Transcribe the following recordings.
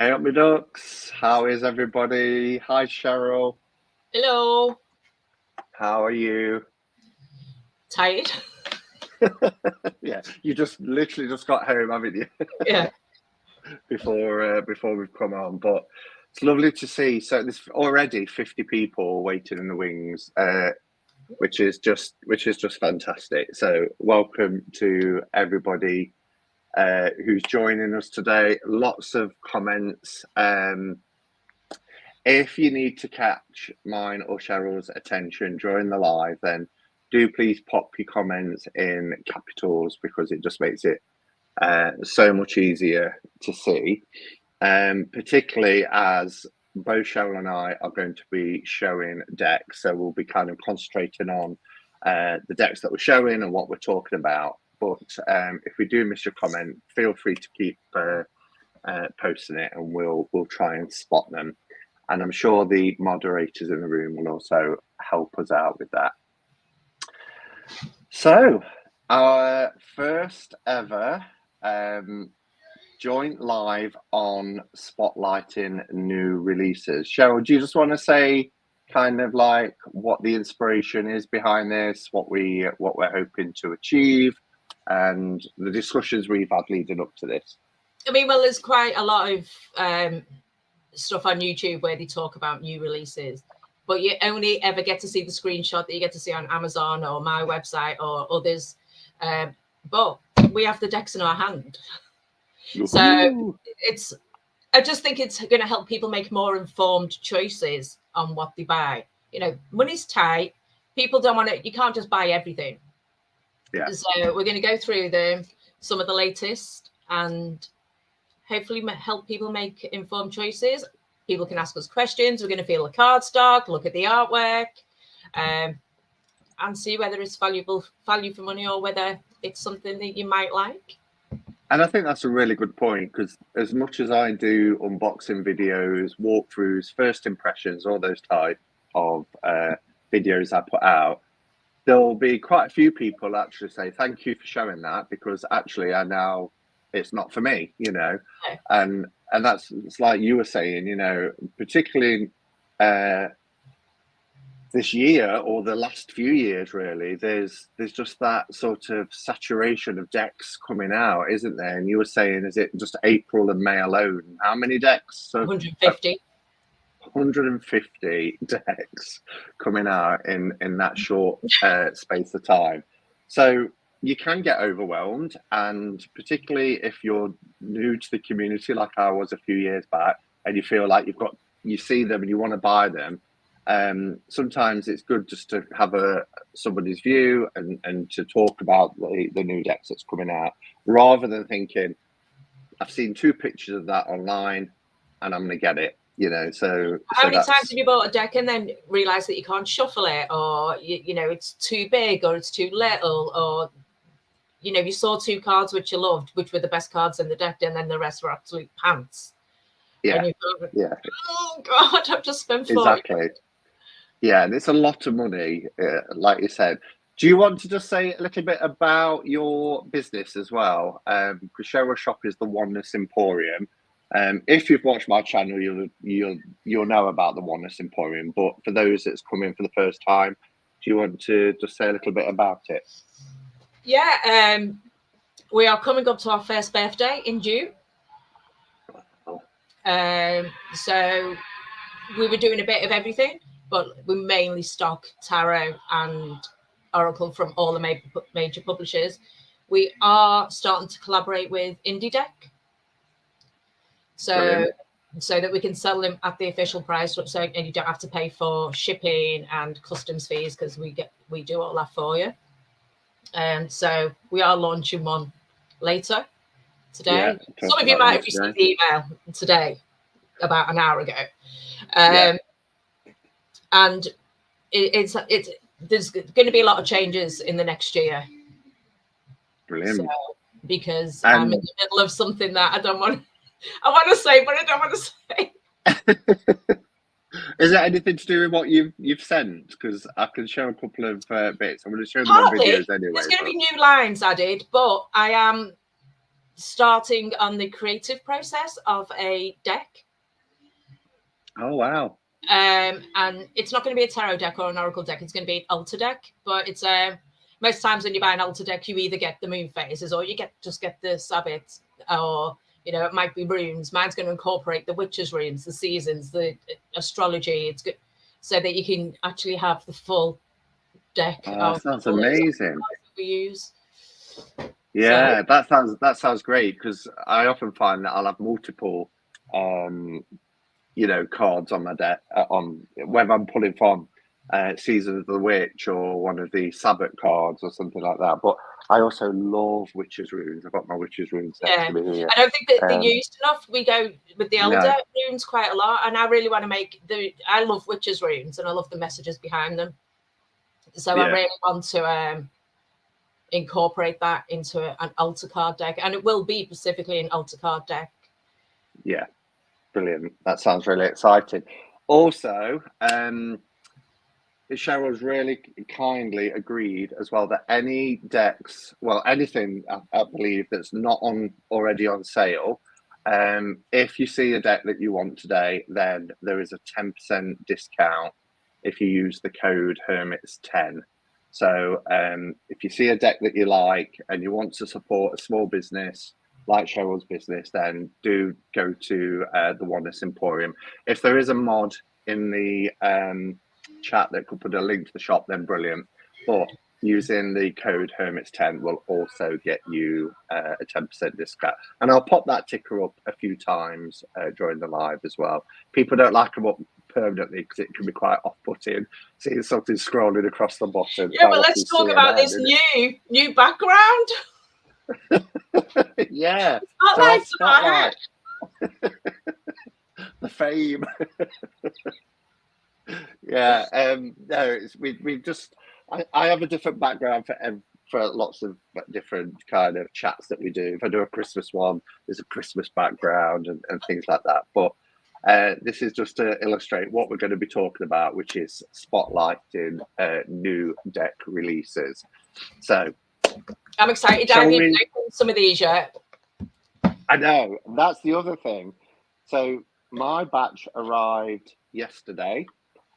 Hey up my ducks, how is everybody? Hi Cheryl, Hello. how are you? Tired? Yeah, you just literally just got home, haven't you? Yeah. before we've come on, but it's lovely to see. So there's already 50 people waiting in the wings, which is just fantastic. So welcome to everybody who's joining us today. Lots of comments. If you need to catch mine or Cheryl's attention during the live, then do please pop your comments in capitals because it just makes it so much easier to see. Particularly as both Cheryl and I are going to be showing decks, so we'll be kind of concentrating on the decks that we're showing and what we're talking about. But if we do miss your comment, feel free to keep posting it, and we'll try and spot them. And I'm sure the moderators in the room will also help us out with that. So, our first ever joint live on spotlighting new releases. Cheryl, do you just want to say kind of like what the inspiration is behind this, what we're hoping to achieve, and the discussions we've had leading up to this? I mean, well, there's quite a lot of stuff on YouTube where they talk about new releases, but you only ever get to see the screenshot that you get to see on Amazon or my website or others. But we have the decks in our hand. So I just think it's going to help people make more informed choices on what they buy. You know, money's tight. People don't want to, you can't just buy everything. Yeah. So we're going to go through some of the latest and hopefully help people make informed choices. People can ask us questions. We're going to feel the card stock, look at the artwork, and see whether it's value for money or whether it's something that you might like. And I think that's a really good point, because as much as I do unboxing videos, walkthroughs, first impressions, all those type of videos I put out, there'll be quite a few people actually say, thank you for showing that, because actually I now, it's not for me, you know. Okay. And that's, it's like you were saying, you know, particularly this year or the last few years, really, there's just that sort of saturation of decks coming out, isn't there? And you were saying, is it just April and May alone? How many decks? So 150. 150 decks coming out in that short space of time. So you can get overwhelmed, and particularly if you're new to the community like I was a few years back, and you feel like you see them and you want to buy them. Sometimes it's good just to have somebody's view and to talk about the new decks that's coming out, rather than thinking, I've seen 2 pictures of that online and I'm going to get it, you know. So how many times have you bought a deck and then realised that you can't shuffle it, or you know it's too big or it's too little, or you know you saw 2 cards which you loved, which were the best cards in the deck, and then the rest were absolute pants. Yeah, and yeah. Oh God, I've just spent 40. Exactly. Yeah, and it's a lot of money, like you said. Do you want to just say a little bit about your business as well? Because Cheryl Shop is the Oneness Emporium. If you've watched my channel, you'll know about the Oneness Emporium. But for those that's coming for the first time, do you want to just say a little bit about it? Yeah, we are coming up to our first birthday in June. So we were doing a bit of everything, but we mainly stock tarot and oracle from all the major publishers. We are starting to collaborate with Indie Deck, so that we can sell them at the official price, and you don't have to pay for shipping and customs fees, because we do all that for you. And so we are launching one later today. Yeah, some of you might have received the email today, about an hour ago. And it's there's going to be a lot of changes in the next year. Brilliant. So, because I'm in the middle of something that I want to say, but I don't want to say. Is it anything to do with what you've sent? Because I can show a couple of bits. I'm going to show them on videos anyway. There's going to be new lines added, but I am starting on the creative process of a deck. Oh, wow. And it's not going to be a tarot deck or an oracle deck. It's going to be an altar deck. But it's most times when you buy an altar deck, you either get the moon phases or you just get the Sabbath, or it might be runes. Mine's going to incorporate the witches' runes, the seasons, the astrology. It's good so that you can actually have the full deck. That sounds amazing. We use. Yeah, so. that sounds great, because I often find that I'll have multiple cards on my deck, on whether I'm pulling from Season of the Witch or one of the Sabbath cards or something like that. But I also love witches' runes. I've got my witches' runes next to me here. I don't think that they're used enough. We go with the elder runes quite a lot, and I really want to make I love witches' runes, and I love the messages behind them. So I really want to incorporate that into an altar card deck, and it will be specifically an altar card deck. Yeah, brilliant. That sounds really exciting. Also, Cheryl's really kindly agreed as well that any decks, well, anything I believe that's not already on sale, if you see a deck that you want today, then there is a 10% discount if you use the code Hermits10. So if you see a deck that you like and you want to support a small business like Cheryl's business, then do go to the Oneness Emporium. If there is a mod in the chat that could put a link to the shop, then brilliant. But using the code Hermits10 will also get you a 10% discount. And I'll pop that ticker up a few times during the live as well. People don't like them up permanently because it can be quite off-putting seeing something scrolling across the bottom. Yeah, but let's talk about this new background. Yeah. Spotlight. The fame. Yeah. No, we just I have a different background for lots of different kind of chats that we do. If I do a Christmas one, there's a Christmas background and things like that. But this is just to illustrate what we're going to be talking about, which is spotlighting new deck releases. So I'm excited. I haven't even opened some of these yet. I know, that's the other thing. So my batch arrived yesterday,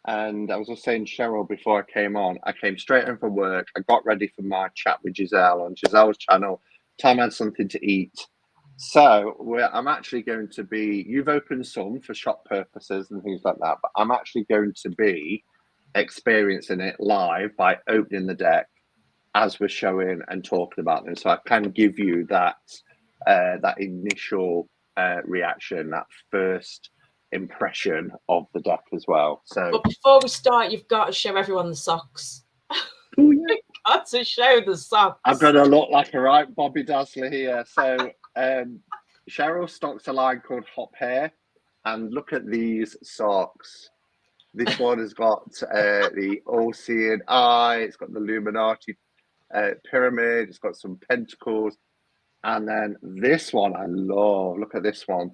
and I was just saying, Cheryl, before I came on, I came straight in from work. I got ready for my chat with Giselle on Giselle's channel. Time I had something to eat. So I'm actually going to be, you've opened some for shop purposes and things like that, but I'm actually going to be experiencing it live by opening the deck as we're showing and talking about them. So I can give you that initial reaction, that first impression of the deck as well. So, but before we start, you've got to show everyone the socks. Oh, yeah. You've got to show the socks. I'm going to look like a right Bobby Dazzler here. So Cheryl stocks a line called Hop Hair, and look at these socks. This one has got the all-seeing eye. It's got the Illuminati pyramid. It's got some pentacles. And then this one I love. Look at this one.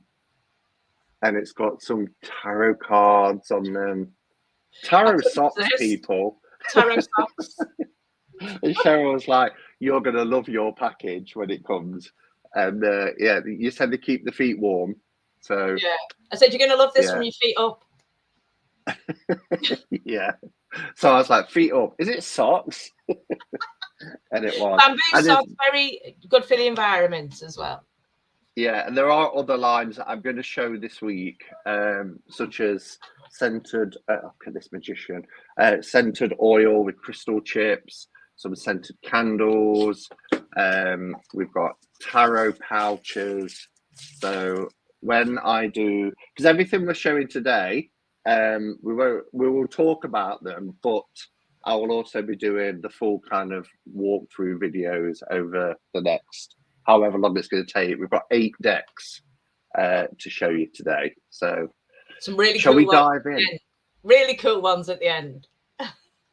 And it's got some tarot cards on them. Tarot socks, people. Tarot socks. And Cheryl was like, you're going to love your package when it comes. And yeah, you said to keep the feet warm. So yeah, I said, you're going to love this from your feet up. Yeah. So I was like, feet up. Is it socks? And it was. Bamboo socks, very good for the environment as well. Yeah, and there are other lines that I'm going to show this week, such as scented, look at this magician, scented oil with crystal chips, some scented candles. We've got tarot pouches. So when I do, because everything we're showing today, we will talk about them, but I will also be doing the full kind of walkthrough videos over the next however long it's going to take. We've got 8 decks to show you today. So some really shall cool we dive in? Really cool ones at the end.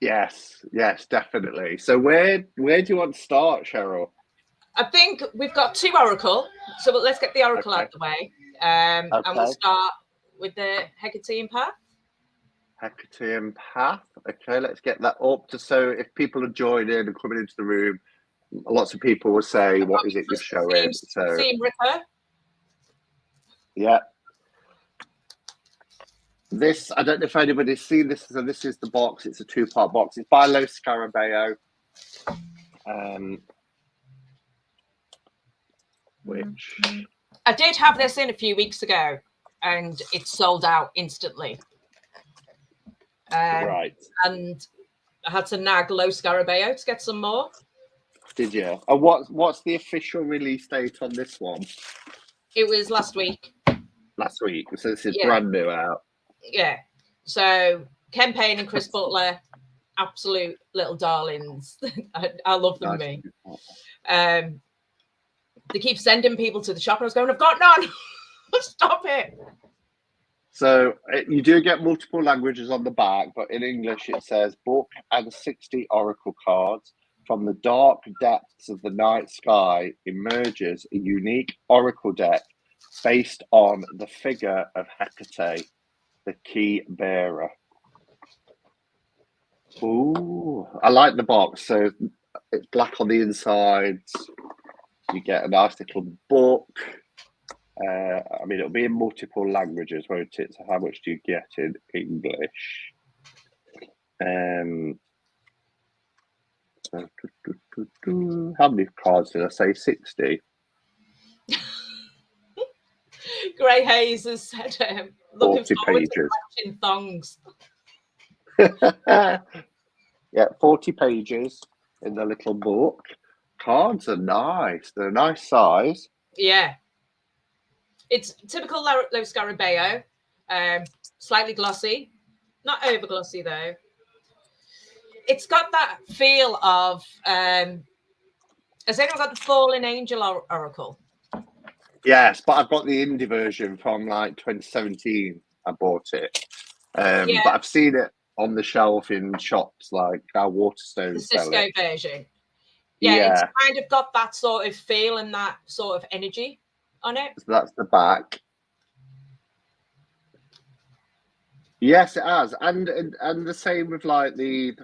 Yes, definitely. So where do you want to start, Cheryl? I think we've got 2 oracle. So let's get the oracle out of the way. And we'll start with the Hecatean Path. Hecatean Path. Okay, let's get that up so if people are joining and coming into the room, lots of people will say, what is it you're showing? So Seam ripper. yeah. This, I don't know if anybody's seen this. So this is the box. It's a 2-part box. It's by Lo Scarabeo. Which I did have this in a few weeks ago, and it sold out instantly. Right. And I had to nag Lo Scarabeo to get some more. Did you? And what's the official release date on this one? It was last week. Last week. So this is brand new out. Yeah. So Ken Payne and Chris Butler, absolute little darlings. I love them. Nice. They keep sending people to the shop, and I was going, I've got none. Stop it. So you do get multiple languages on the back, but in English it says book and 60 oracle cards. From the dark depths of the night sky emerges a unique oracle deck based on the figure of Hecate, the key bearer. Ooh, I like the box. So it's black on the insides. You get a nice little book. I mean, it'll be in multiple languages, won't it? So how much do you get in English? How many cards did I say? 60. Gray Hayes has said, looking 40 forward pages. to watching thongs. Yeah, 40 pages in the little book. Cards are nice. They're a nice size. Yeah. It's typical Lo Scarabeo. Slightly glossy. Not over glossy, though. It's got that feel of... has anyone got the Fallen Angel Oracle? Yes, but I've got the indie version from like 2017. I bought it. But I've seen it on the shelf in shops like Waterstone. The Cisco version. Yeah, it's kind of got that sort of feel and that sort of energy on it. So that's the back. Yes, it has, and the same with like the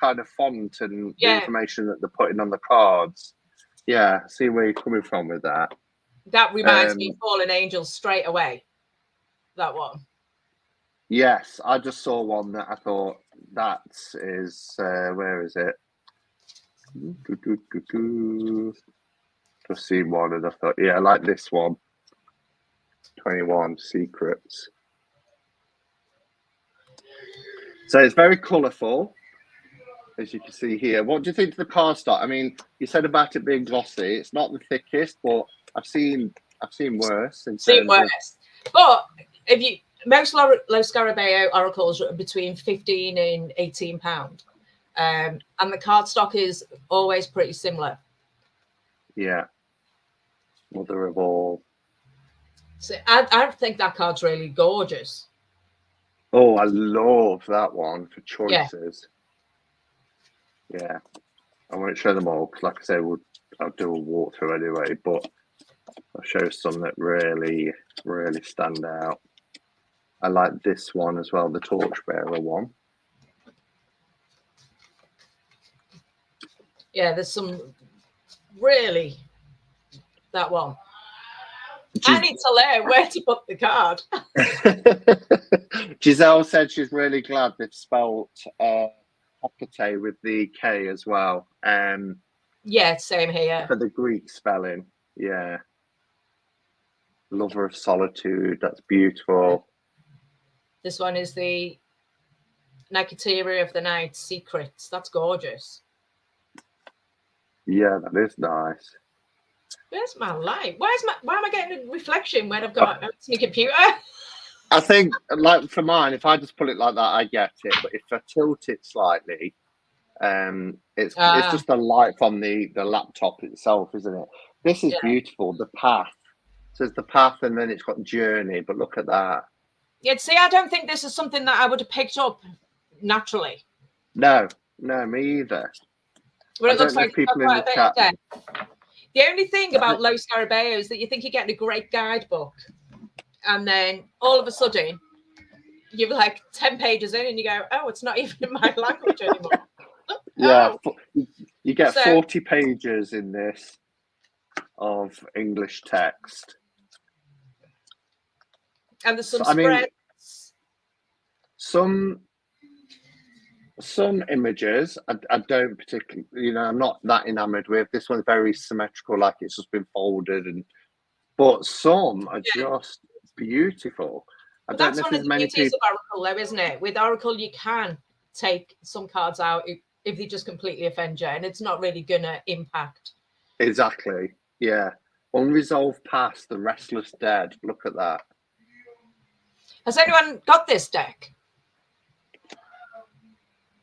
kind of font and the information that they're putting on the cards. Yeah, see where you're coming from with that. That reminds me of Fallen Angels straight away. That one. Yes, I just saw one that I thought that is where is it? Just seen one and I thought, yeah, I like this one. 21 Secrets. So it's very colourful, as you can see here. What do you think of the card stock? I mean, you said about it being glossy. It's not the thickest, but I've seen worse. But if most Lo Scarabeo oracles are between £15 and £18, and the card stock is always pretty similar. Yeah, mother of all. So I think that card's really gorgeous. Oh, I love that one for choices. Yeah. I won't show them all because, like I say, I'll do a walkthrough anyway, but I'll show some that really, really stand out. I like this one as well, the Torchbearer one. Yeah, there's some really... That one. I need to learn where to put the card. Giselle said she's really glad they've spelt Hecate with the K as well. Yeah, same here. For the Greek spelling. Yeah. Lover of Solitude. That's beautiful. This one is the Nicoteria of the Night Secrets. That's gorgeous. Yeah, that is nice. Where's my light? Why am I getting a reflection when I've got it's my computer? I think, like for mine, if I just pull it like that, I get it. But if I tilt it slightly, it's just the light from the laptop itself, isn't it? This is beautiful. The path. So it's the path, and then it's got journey. But look at that. Yeah, see, I don't think this is something that I would have picked up naturally. No, me either. But it looks like people in the chat. The only thing about Lo Scarabeo is that you think you're getting a great guidebook, and then all of a sudden you're like 10 pages in and you go, oh, it's not even in my language anymore. Yeah, You get So, 40 pages in this of English text. and there's some So, I mean, spreads. some images I don't particularly, you know, I'm not that enamored with. This one's very symmetrical, like it's just been folded, but some are just beautiful. I But don't that's know if one of there's the many beauties people. of Oracle, though, isn't it? With Oracle, you can take some cards out if they just completely offend you, and it's not really gonna impact. Exactly. Yeah. Unresolved past, the restless dead. Look at that. Has anyone got this deck?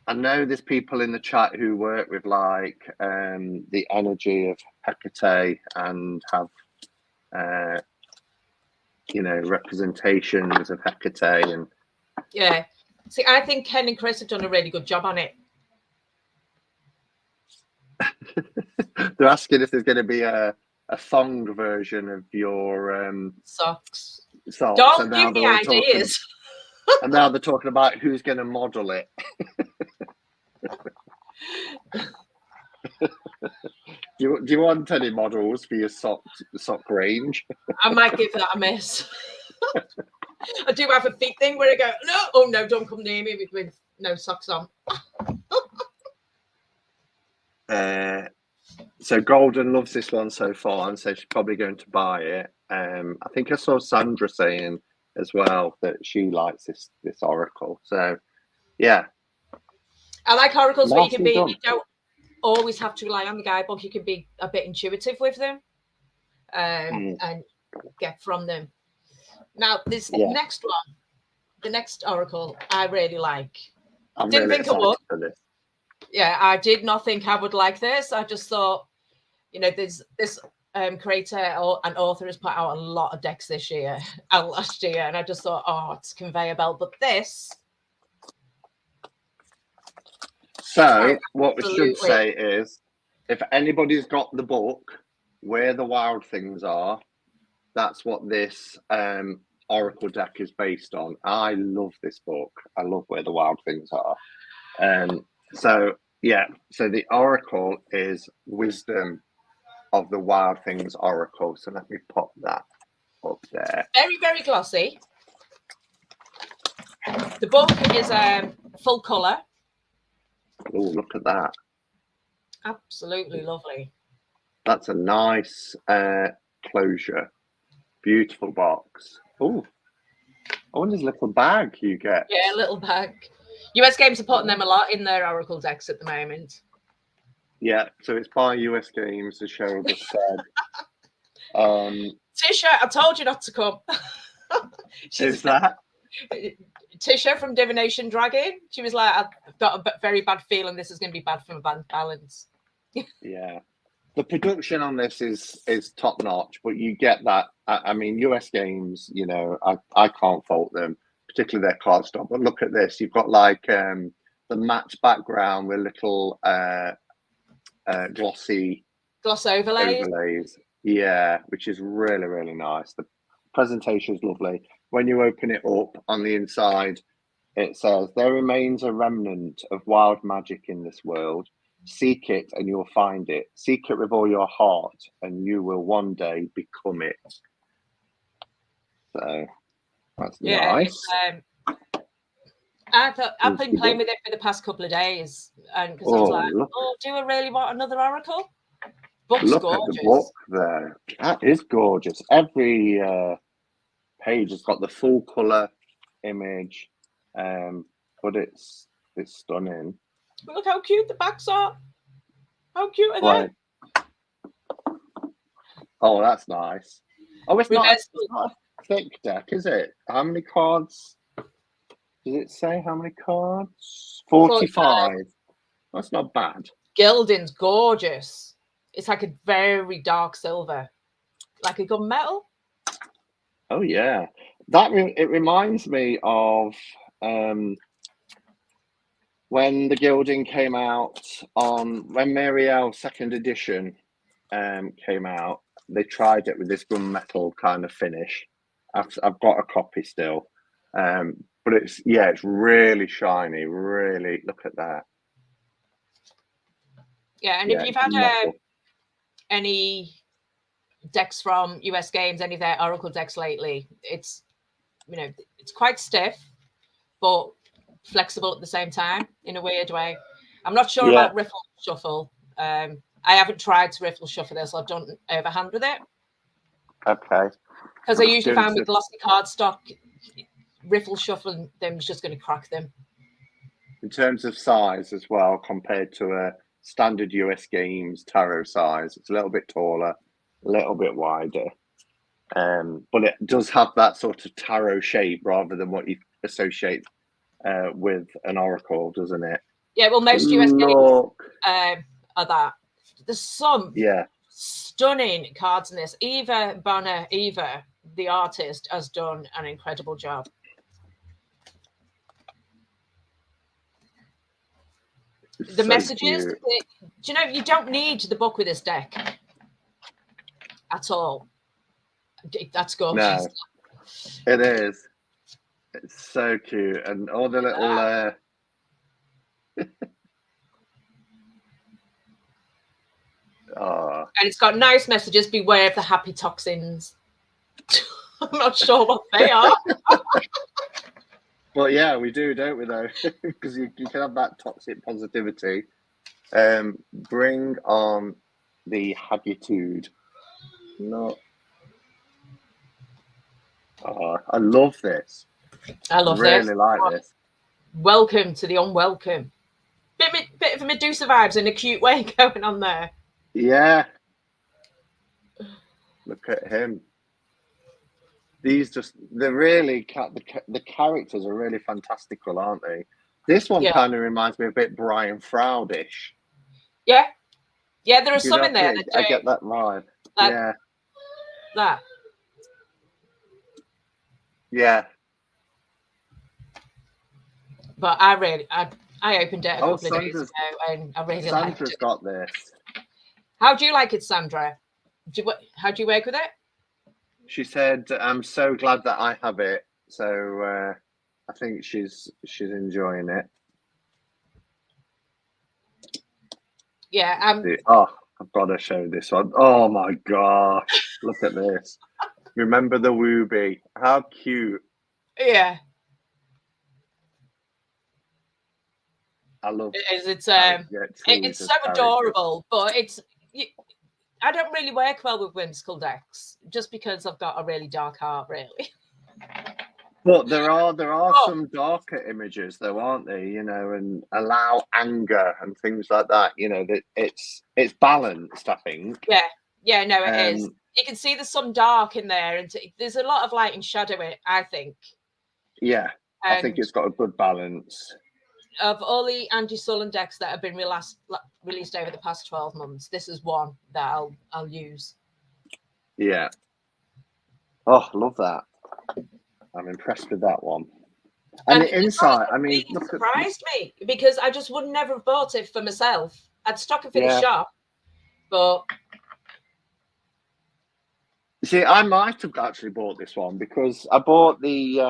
I know there's people in the chat who work with like the energy of Hecate and have you know, representations of Hecate and Yeah. See, I think Ken and Chris have done a really good job on it. they're asking if there's going to be a thong version of your Socks. socks. Don't And give now me they're all talking, ideas. and now they're talking about who's going to model it. Do you want any models for your sock range? I might give that a miss. I do have a feet thing where I go, no, oh no, don't come near me with no socks on. So Golden loves this one so far and says she's probably going to buy it. I think I saw Sandra saying as well that she likes this oracle. So yeah, I like oracles where you can be, done. you don't always have to rely on the guidebook. You can be a bit intuitive with them and get from them. Now, this next one, the next oracle, I really like. I'm Didn't really think I would. for this. Yeah, I did not think I would like this. I just thought, you know, there's this creator or an author has put out a lot of decks this year and last year, and I just thought, oh, it's conveyor belt. But this. So what we should say is, if anybody's got the book, Where the Wild Things Are, that's what this oracle deck is based on. I love this book. I love Where the Wild Things Are. So yeah, so the oracle is Wisdom of the Wild Things Oracle. So let me pop that up there. Very, very glossy. The book is full colour. Oh, look at that. Absolutely lovely. That's a nice closure. Beautiful box. Oh, I wonder, there's a little bag you get. Yeah, a little bag. US Games are putting them a lot in their oracle decks at the moment. Yeah, so it's by US Games, as Cheryl just said. Tisha, I told you not to come. Is that? Tisha from Divination Dragon. She was like, I've got a very bad feeling this is going to be bad for my bank balance. Yeah. The production on this is top notch, but you get that. I mean, US Games, you know, I can't fault them, particularly their card stock. But look at this. You've got like the matte background with little glossy gloss overlays. Yeah, which is really, really nice. The presentation is lovely. When you open it up on the inside, it says, there remains a remnant of wild magic in this world. Seek it and you'll find it. Seek it with all your heart and you will one day become it. So that's nice. I've been playing with it for the past couple of days, and because I was like, do I really want another oracle? Book's look gorgeous. At the book there. That is gorgeous. Every page has got the full color image, but it's stunning. But look how cute the backs are. How cute are they? Oh, that's nice. Oh, it's not a thick deck, is it? How many cards? Does it say how many cards? 45. That's not bad. Gilding's gorgeous. It's like a very dark silver, like a gunmetal. Oh yeah, it reminds me of when the gilding came out when Marielle second edition came out. They tried it with this gunmetal kind of finish. I've got a copy still, but it's really shiny. Really, look at that. Yeah, and Yeah, if you've had muscle. any decks from US Games, any of their Oracle decks lately, it's, you know, it's quite stiff, but flexible at the same time in a weird way. I'm not sure about riffle shuffle. I haven't tried to riffle shuffle this. I've done overhand with it. Okay. Because I usually find with glossy cardstock, riffle shuffling them is just going to crack them. In terms of size as well, compared to a standard US Games tarot size, it's a little bit taller, a little bit wider. But it does have that sort of tarot shape rather than what you associate with an oracle, doesn't it? Yeah, well, most US Games are that. There's some stunning cards in this. Eva Bonner, the artist, has done an incredible job. It's the so messages, cute. do you know, you don't need the book with this deck at all. That's gorgeous. No, it is. It's so cute. And all the little... And it's got nice messages. Beware of the happy toxins. I'm not sure what they are. Well, yeah, we do, don't we, though? Because you can have that toxic positivity. Bring on the haggitude. No. Oh, I love this. I love really this. Really like this. Welcome to the unwelcome. Bit of Medusa vibes in a cute way going on there. Yeah. Look at him. These they're really, the characters are really fantastical, aren't they? This one kind of reminds me a bit Brian Froud-ish. Yeah. Yeah, there are some in there. I get that vibe. Yeah. That. Yeah. But I opened it a couple of days ago and I really liked it. Sandra's got this. How do you like it, Sandra? How do you work with it? She said, "I'm so glad that I have it." So I think she's enjoying it. Yeah. I've got to show this one. Oh my gosh! Look at this. Remember the Wooby? How cute! Yeah. I love it. It's so adorable, but I don't really work well with whimsical decks just because I've got a really dark heart, really. But there are some darker images, though, aren't there? You know, and allow anger and things like that. You know, that it's balanced, I think. Yeah, no, it is. You can see there's some dark in there, and there's a lot of light and shadow in it, I think. Yeah, I think it's got a good balance. Of all the Angie Sullen decks that have been released over the past 12 months, this is one that I'll use. Yeah. Oh, love that. I'm impressed with that one. And the inside, I mean, it surprised me because I just would never have bought it for myself. I'd stock it for the shop, but see, I might have actually bought this one because I bought the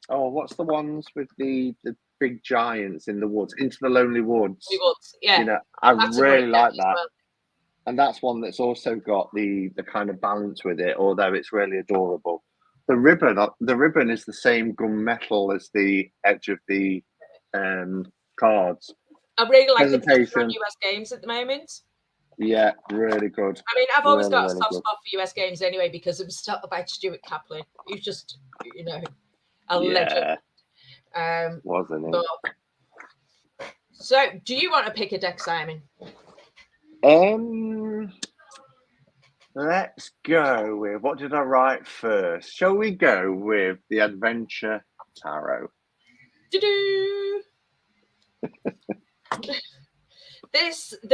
what's the ones with the big giants in the woods, Into the Lonely Woods. Yeah. You know, I really like that. Well. And that's one that's also got the kind of balance with it, although it's really adorable. The ribbon is the same gunmetal as the edge of the cards. I really like the picture on US Games at the moment. Yeah, really good. I mean, I've always got a soft spot for US Games anyway because it was started by Stuart Kaplan. He's just, you know, a legend. Wasn't it? But, so, do you want to pick a deck, Simon? Let's go with, what did I write first? Shall we go with the Adventure Tarot? The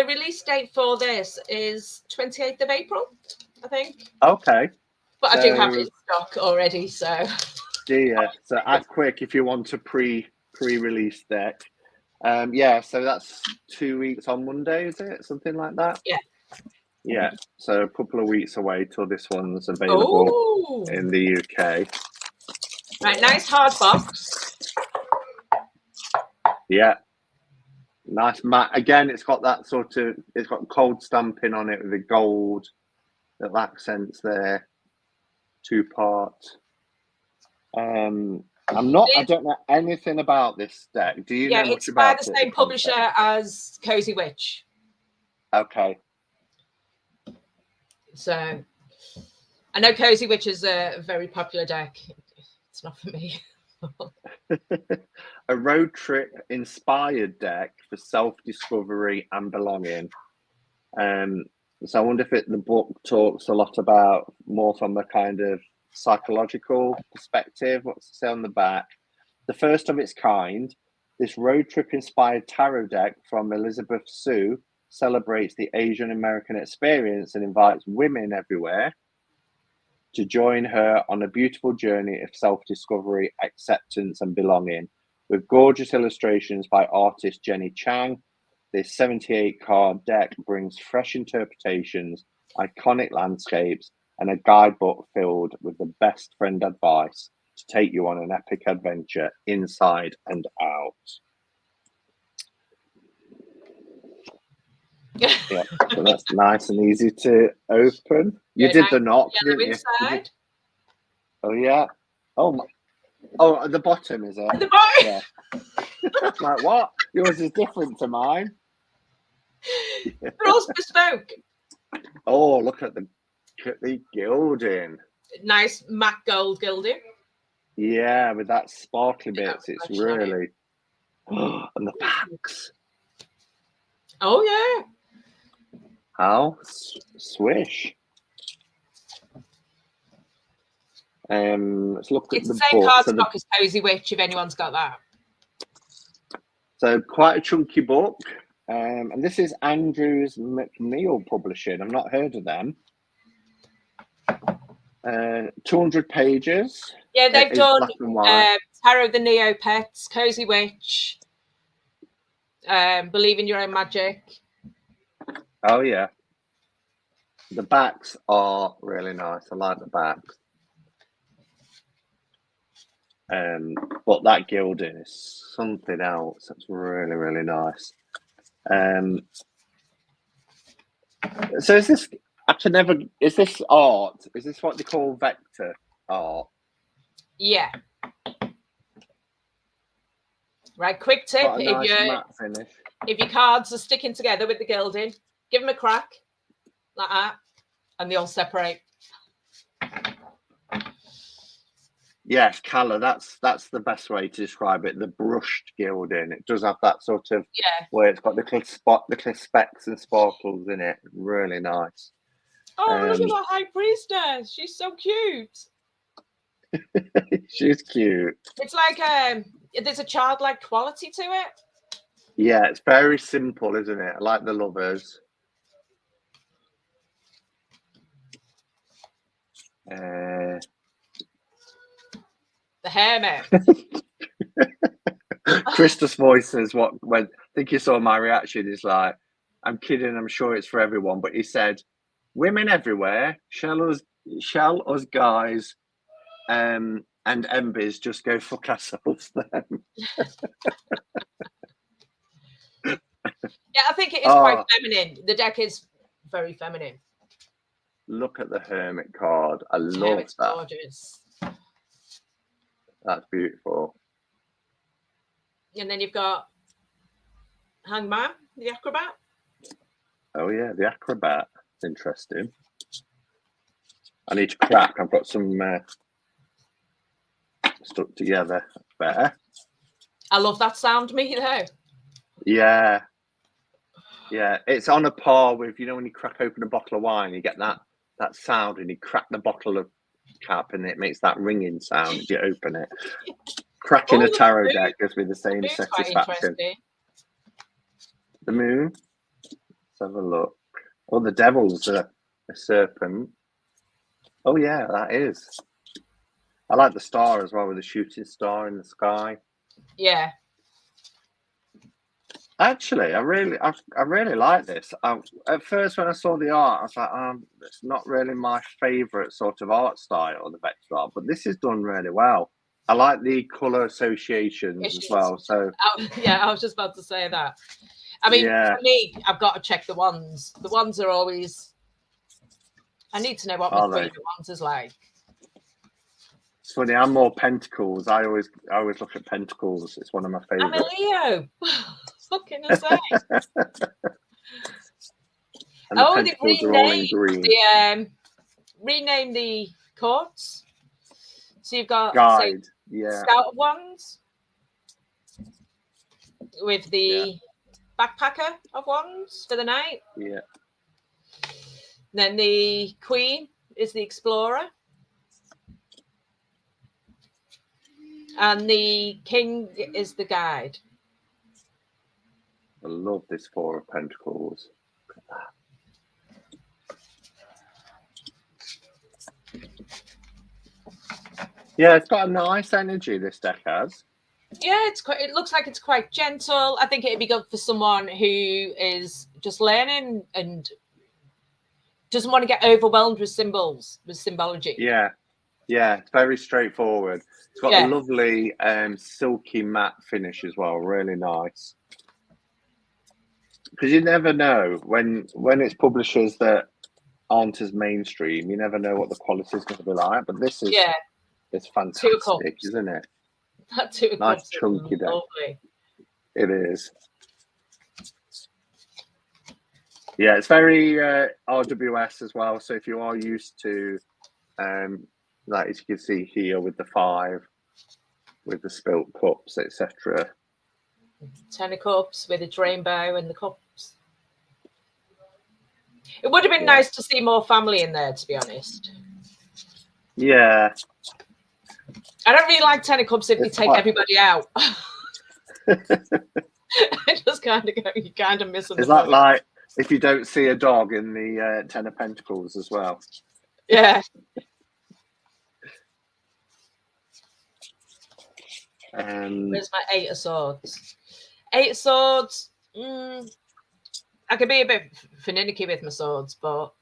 release date for this is 28th of April, I think. Okay. But I do have it in stock already, so. Yeah, so act quick if you want a pre-release deck. So that's 2 weeks on Monday, is it? Something like that? Yeah. Yeah, so a couple of weeks away till this one's available in the UK. Right, nice hard box. Yeah. Nice matte. Again, it's got that sort of, it's got cold stamping on it with the gold, little accents there. 2-part. I don't know anything about this deck. Do you know much it's by about the it? same publisher as Cozy Witch. Okay. So I know Cozy Witch is a very popular deck. It's not for me. A road trip inspired deck for self-discovery and belonging. So I wonder if the book talks a lot about more from the kind of psychological perspective. What's it say on the back? The first of its kind, this road trip inspired tarot deck from Elizabeth Sue celebrates the Asian American experience and invites women everywhere to join her on a beautiful journey of self-discovery, acceptance, and belonging. With gorgeous illustrations by artist Jenny Chang, this 78-card deck brings fresh interpretations, iconic landscapes, and a guidebook filled with the best friend advice to take you on an epic adventure inside and out. Yeah, so that's nice and easy to open. You did the knock, didn't you? Oh yeah. Oh, at the bottom is it? At the bottom. Yeah. Like what? Yours is different to mine. They're all bespoke. Oh, look at the gilding. Nice matte gold gilding. Yeah, with that sparkly bits, it's really. And the packs. Oh yeah. How swish. Let's look at it's the same book. cardstock as Cozy Witch, if anyone's got that. So quite a chunky book. And this is Andrews McNeil Publishing. I've not heard of them. 200 pages. Yeah, they've done Tarot the Neopets, Cozy Witch, Believe in Your Own Magic. Oh yeah. The backs are really nice. I like the backs. But that gilding is something else. That's really, really nice. So is this, is this art? Is this what they call vector art? Yeah. Right, quick tip. If your cards are sticking together with the gilding, give them a crack like that and they all separate. Yes, colour, that's the best way to describe it. The brushed gilding. It does have that sort of where it's got the little specks and sparkles in it. Really nice. Oh, look at that High Priestess. She's so cute. She's cute. It's like there's a childlike quality to it. Yeah, it's very simple, isn't it? I like the lovers. The Hermit. Krista's voice is when I think you saw my reaction. Is like, I'm kidding. I'm sure it's for everyone, but he said, "Women everywhere, shall us guys, and Embers just go fuck ourselves then." Yeah, I think it is quite feminine. The deck is very feminine. Look at the Hermit card. I love that. Gorgeous. That's beautiful. And then you've got Hangman, the Acrobat. Oh yeah, the Acrobat. It's interesting. I need to crack. I've got some stuck together. Better. I love that sound, me though. Yeah. Yeah, it's on a par with, when you crack open a bottle of wine, you get that sound, and you crack the bottle of cap and it makes that ringing sound as you open it. Cracking a tarot deck gives me the same satisfaction. The moon. Let's have a look. Oh, the devil's a serpent. Oh yeah, that is. I like the star as well, with the shooting star in the sky. Yeah. Actually, I really like this. At first, when I saw the art, I was like, it's not really my favourite sort of art style, the vector art, but this is done really well. I like the colour associations as well. So yeah, I was just about to say that. I mean, Yeah. for me, I've got to check the ones. The ones are always. I need to know what my Are they? favorite ones is like. It's funny. I'm more Pentacles. I always look at Pentacles. It's one of my I'm a favourites. Leo. What can I say? And the Oh, Pentacles are all in green. Rename the chords. So you've got Guide. say, Yeah. Scout of Wands with the Backpacker of Wands for the night. Yeah. Then the Queen is the Explorer. And the King is the Guide. I love this Four of Pentacles. Yeah, it's got a nice energy, this deck has. Yeah, it looks like it's quite gentle. I think it'd be good for someone who is just learning and doesn't want to get overwhelmed with symbols, with symbology. Yeah. Yeah, it's very straightforward. It's got a lovely silky matte finish as well, really nice. Because you never know when it's publishers that aren't as mainstream, you never know what the quality is going to be like. But this is it's fantastic, isn't it? That Two of nice Cups chunky deck. Lovely. It is. Yeah, it's very RWS as well. So if you are used to, like as you can see here with the 5, with the spilt cups, etc. 10 of Cups with its rainbow and the cups. It would have been nice to see more family in there, to be honest. Yeah. I don't really like 10 of Cups if you take everybody out. I just kind of go, you kind of miss them. Is that like if you don't see a dog in the 10 of Pentacles as well? Yeah. Where's my 8 of Swords? 8 of Swords. I could be a bit finicky with my swords, but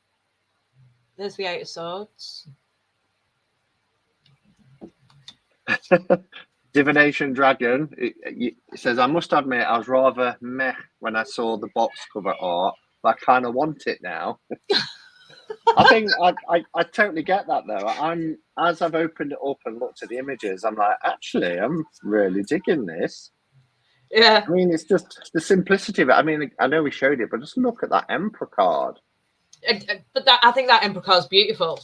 there's the 8 of Swords. Divination Dragon, it says, I must admit, I was rather meh when I saw the box cover art, but I kind of want it now. I think I totally get that, though. As I've opened it up and looked at the images, I'm like, actually, I'm really digging this. Yeah. I mean, it's just the simplicity of it. I mean, I know we showed it, but just look at that Emperor card. But I think that Emperor card is beautiful.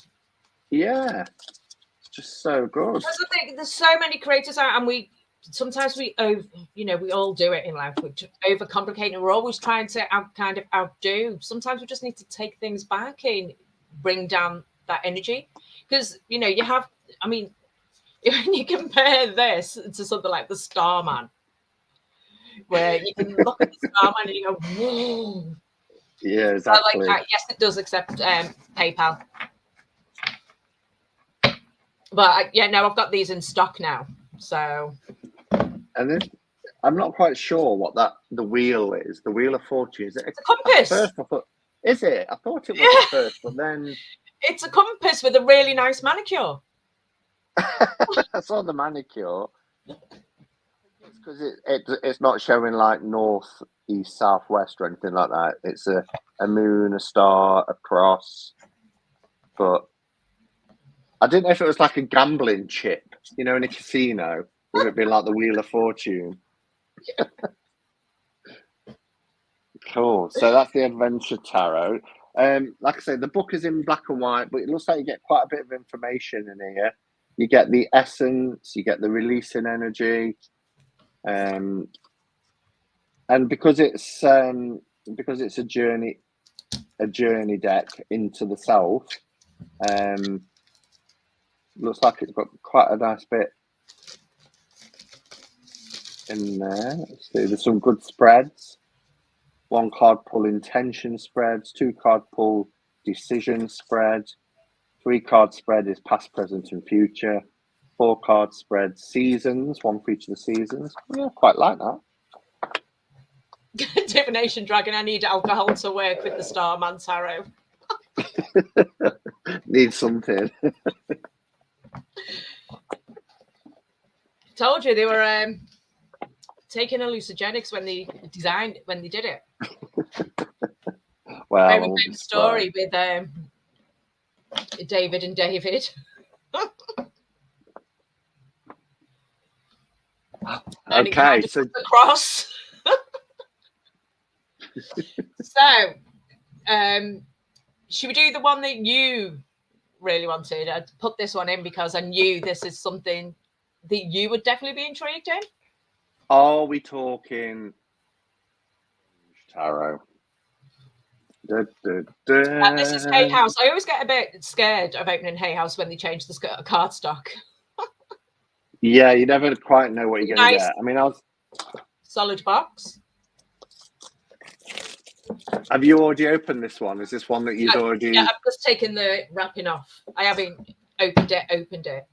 Yeah. Just so good. Because I think there's so many creators out, and we all do it in life. We overcomplicate, and we're always trying to outdo. Sometimes we just need to take things back and bring down that energy. Because you have, I mean, when you compare this to something like the Starman, where you can look at the Starman and you go, whoa. Yeah, exactly. Yes, it does accept PayPal. But no, I've got these in stock now. So, and then I'm not quite sure what the wheel is. The Wheel of Fortune, is it a compass? First, I thought, is it? I thought it was at first, but then it's a compass with a really nice manicure. I saw the manicure. It's because it's not showing like north, east, south, west or anything like that. It's a moon, a star, a cross, but. I didn't know if it was like a gambling chip, in a casino, with it being like the Wheel of Fortune. Cool. So that's the Adventure Tarot. Like I say, the book is in black and white, but it looks like you get quite a bit of information in here. You get the essence, you get the releasing energy, and because it's a journey deck into the self. Looks like it's got quite a nice bit in there. Let's see, there's some good spreads. 1 card pull intention spreads, 2 card pull decision spread, 3 card spread is past, present, and future. 4 card spread seasons, 1 for each of the seasons. Yeah, quite like that. Divination Dragon, I need alcohol to work with the Starman Tarot. Need something. Told you they were taking hallucinogenics when they designed when they did it. Well, Very famous story with David and David. And it kind of so across. So, should we do the one that you really wanted? I put this one in because I knew this is something that you would definitely be intrigued in. Are we talking tarot? This is Hay House. I always get a bit scared of opening Hay House when they change the cardstock. Yeah, you never quite know what you're going to get. I mean, solid box. Have you already opened this one? Is this one that you've already? Yeah, I've just taken the wrapping off. I haven't opened it.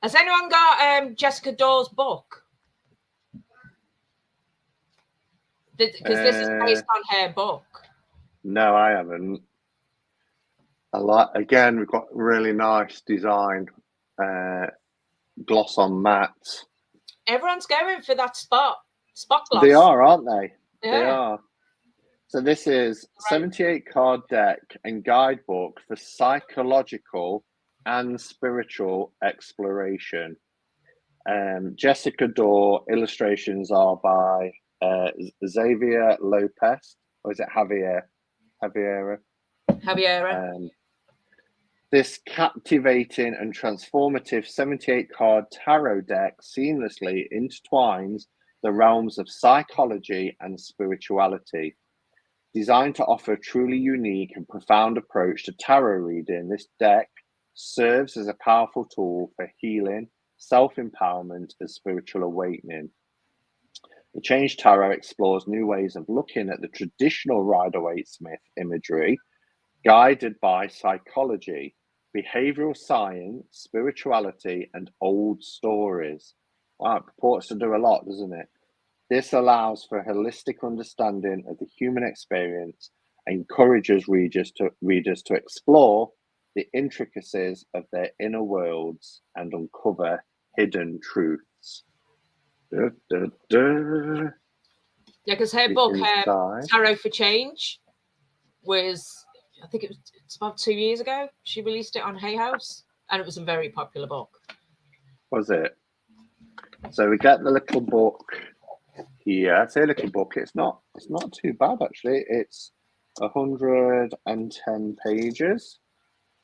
Has anyone got Jessica Dawes' book? Because this is based on her book. No, I haven't. Again, we've got really nice design, gloss on matte. Everyone's going for that spot gloss. They are, aren't they? Yeah. They are. So this is 78 card deck and guidebook for psychological and spiritual exploration. Jessica Daw, illustrations are by Xavier Lopez, or is it Javiera? This captivating and transformative 78 card tarot deck seamlessly intertwines the realms of psychology and spirituality. Designed to offer a truly unique and profound approach to tarot reading, this deck serves as a powerful tool for healing, self-empowerment, and spiritual awakening. The Change Tarot explores new ways of looking at the traditional Rider-Waite-Smith imagery, guided by psychology, behavioral science, spirituality, and old stories. Wow, it purports to do a lot, doesn't it? This allows for a holistic understanding of the human experience and encourages readers to explore the intricacies of their inner worlds and uncover hidden truths. Yeah, because her book, Tarot for Change, was, I think it's about 2 years ago. She released it on Hay House, and it was a very popular book. Was it? So we get the little book here. I say little book. It's not too bad actually. It's 110 pages.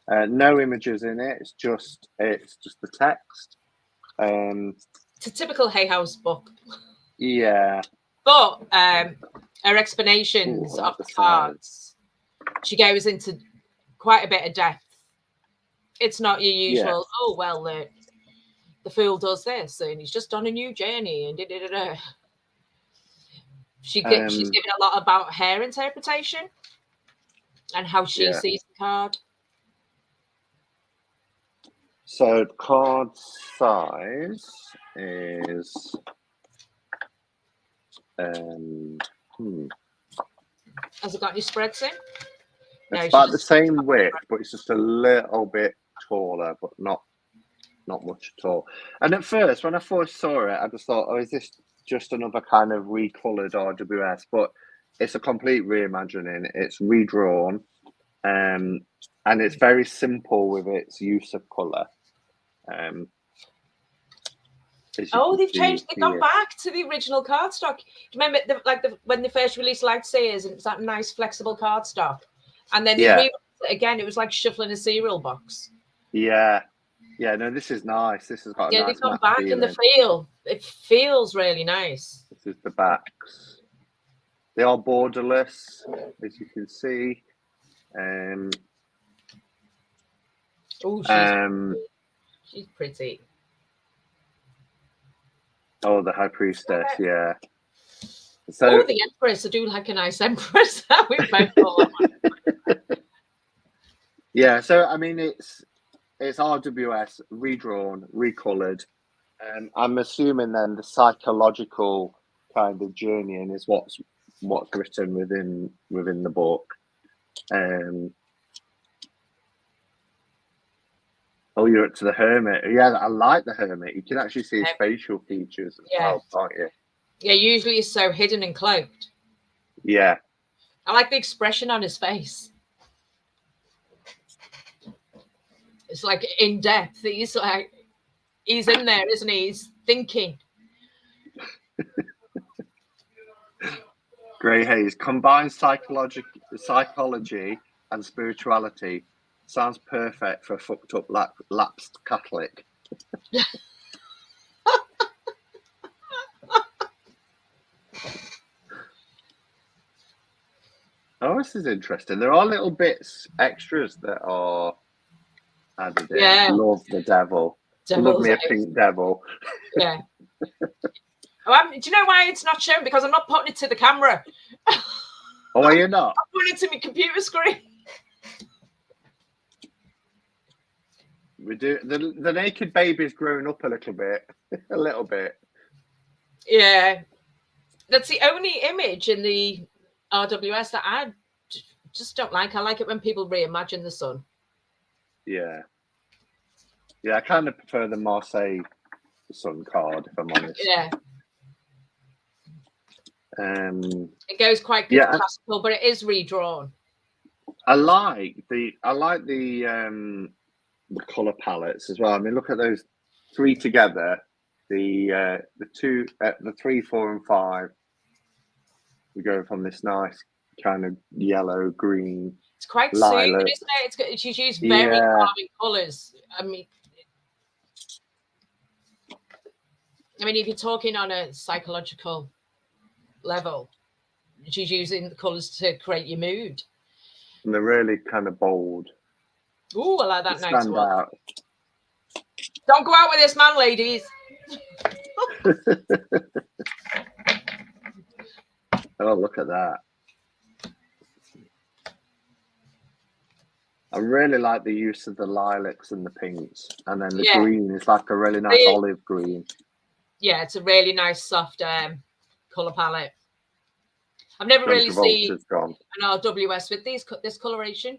No images in it. It's just the text. It's a typical Hay House book. Yeah. But her explanations of the cards, she goes into quite a bit of depth. It's not your usual, oh, well, the fool does this and he's just on a new journey and da-da-da-da. She's given a lot about her interpretation and how she sees the card. So the card size is has it got any spreads in? It's about the same width, but it's just a little bit taller, but not much at all. And at first, when I first saw it, I just thought, oh, is this just another kind of recolored RWS? But it's a complete reimagining. It's redrawn, and it's very simple with its use of color. They've changed. They've gone back to the original cardstock. Do you remember, when they first released Lightseers, and it was that nice flexible cardstock, and then they released it again. It was like shuffling a cereal box. Yeah. No, this is nice. This has got a nice they've gone back in the feel. It feels really nice. This is the backs. They are borderless, as you can see. She's pretty. Oh, the High Priestess, yeah. So the Empress. I do like a nice Empress. We both call that. Yeah, so I mean, it's RWS redrawn, recolored. I'm assuming then the psychological kind of journeying is what's written within the book. Oh, you're up to the Hermit. Yeah, I like the Hermit. You can actually see his facial features as well, can't you? Yeah, usually he's so hidden and cloaked. Yeah. I like the expression on his face. It's like in depth. He's in there, isn't he? He's thinking. Grey Hayes combines psychology and spirituality. Sounds perfect for a fucked up lapsed Catholic. Oh, this is interesting. There are little bits, extras that are added in. Yeah. Love the devil. Love me a pink devil. Yeah. Do you know why it's not shown? Because I'm not putting it to the camera. Oh, are you not? I'm putting it to my computer screen. We do. The naked baby's grown up a little bit. A little bit. Yeah. That's the only image in the RWS that I just don't like. I like it when people reimagine the sun. Yeah. Yeah, I kind of prefer the Marseille sun card, if I'm honest. Yeah. It goes quite good classical, but it is redrawn. I like the color palettes as well. I mean, look at those three together. The 3, 4, and 5. We go from this nice kind of yellow, green. It's quite soothing, isn't it? She's used very calming colors. I mean, if you're talking on a psychological level, she's using the colors to create your mood. And they're really kind of bold. Ooh, I like that nice one. Out. Don't go out with this man, ladies. Oh, look at that. I really like the use of the lilacs and the pinks. And then the green is like a really nice olive green. Yeah, it's a really nice, soft colour palette. I've never really seen an RWS with this coloration.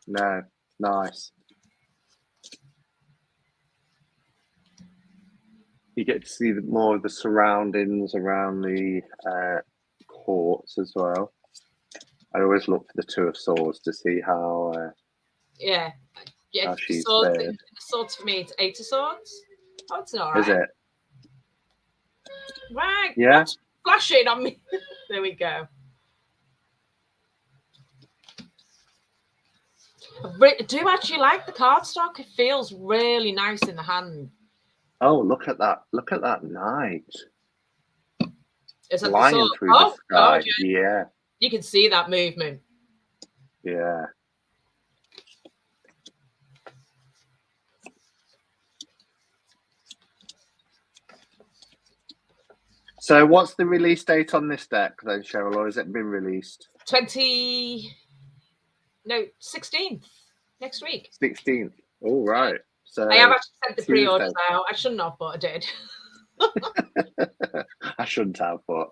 No, nice. You get to see more of the surroundings around the courts as well. I always look for the 2 of Swords to see how. How she's fared. The swords for me, it's 8 of Swords. Oh, it's all right. Is it? Right. Yeah. What's flashing on me? There we go. I do actually like the cardstock. It feels really nice in the hand. Oh, look at that. Look at that knight. Is that flying through the sky. God, yeah. You can see that movement. Yeah. So what's the release date on this deck then, Cheryl, or has it been released? 16th next week. 16th. All right. So I have actually sent the pre-orders out. I shouldn't have, but I did. I shouldn't have, but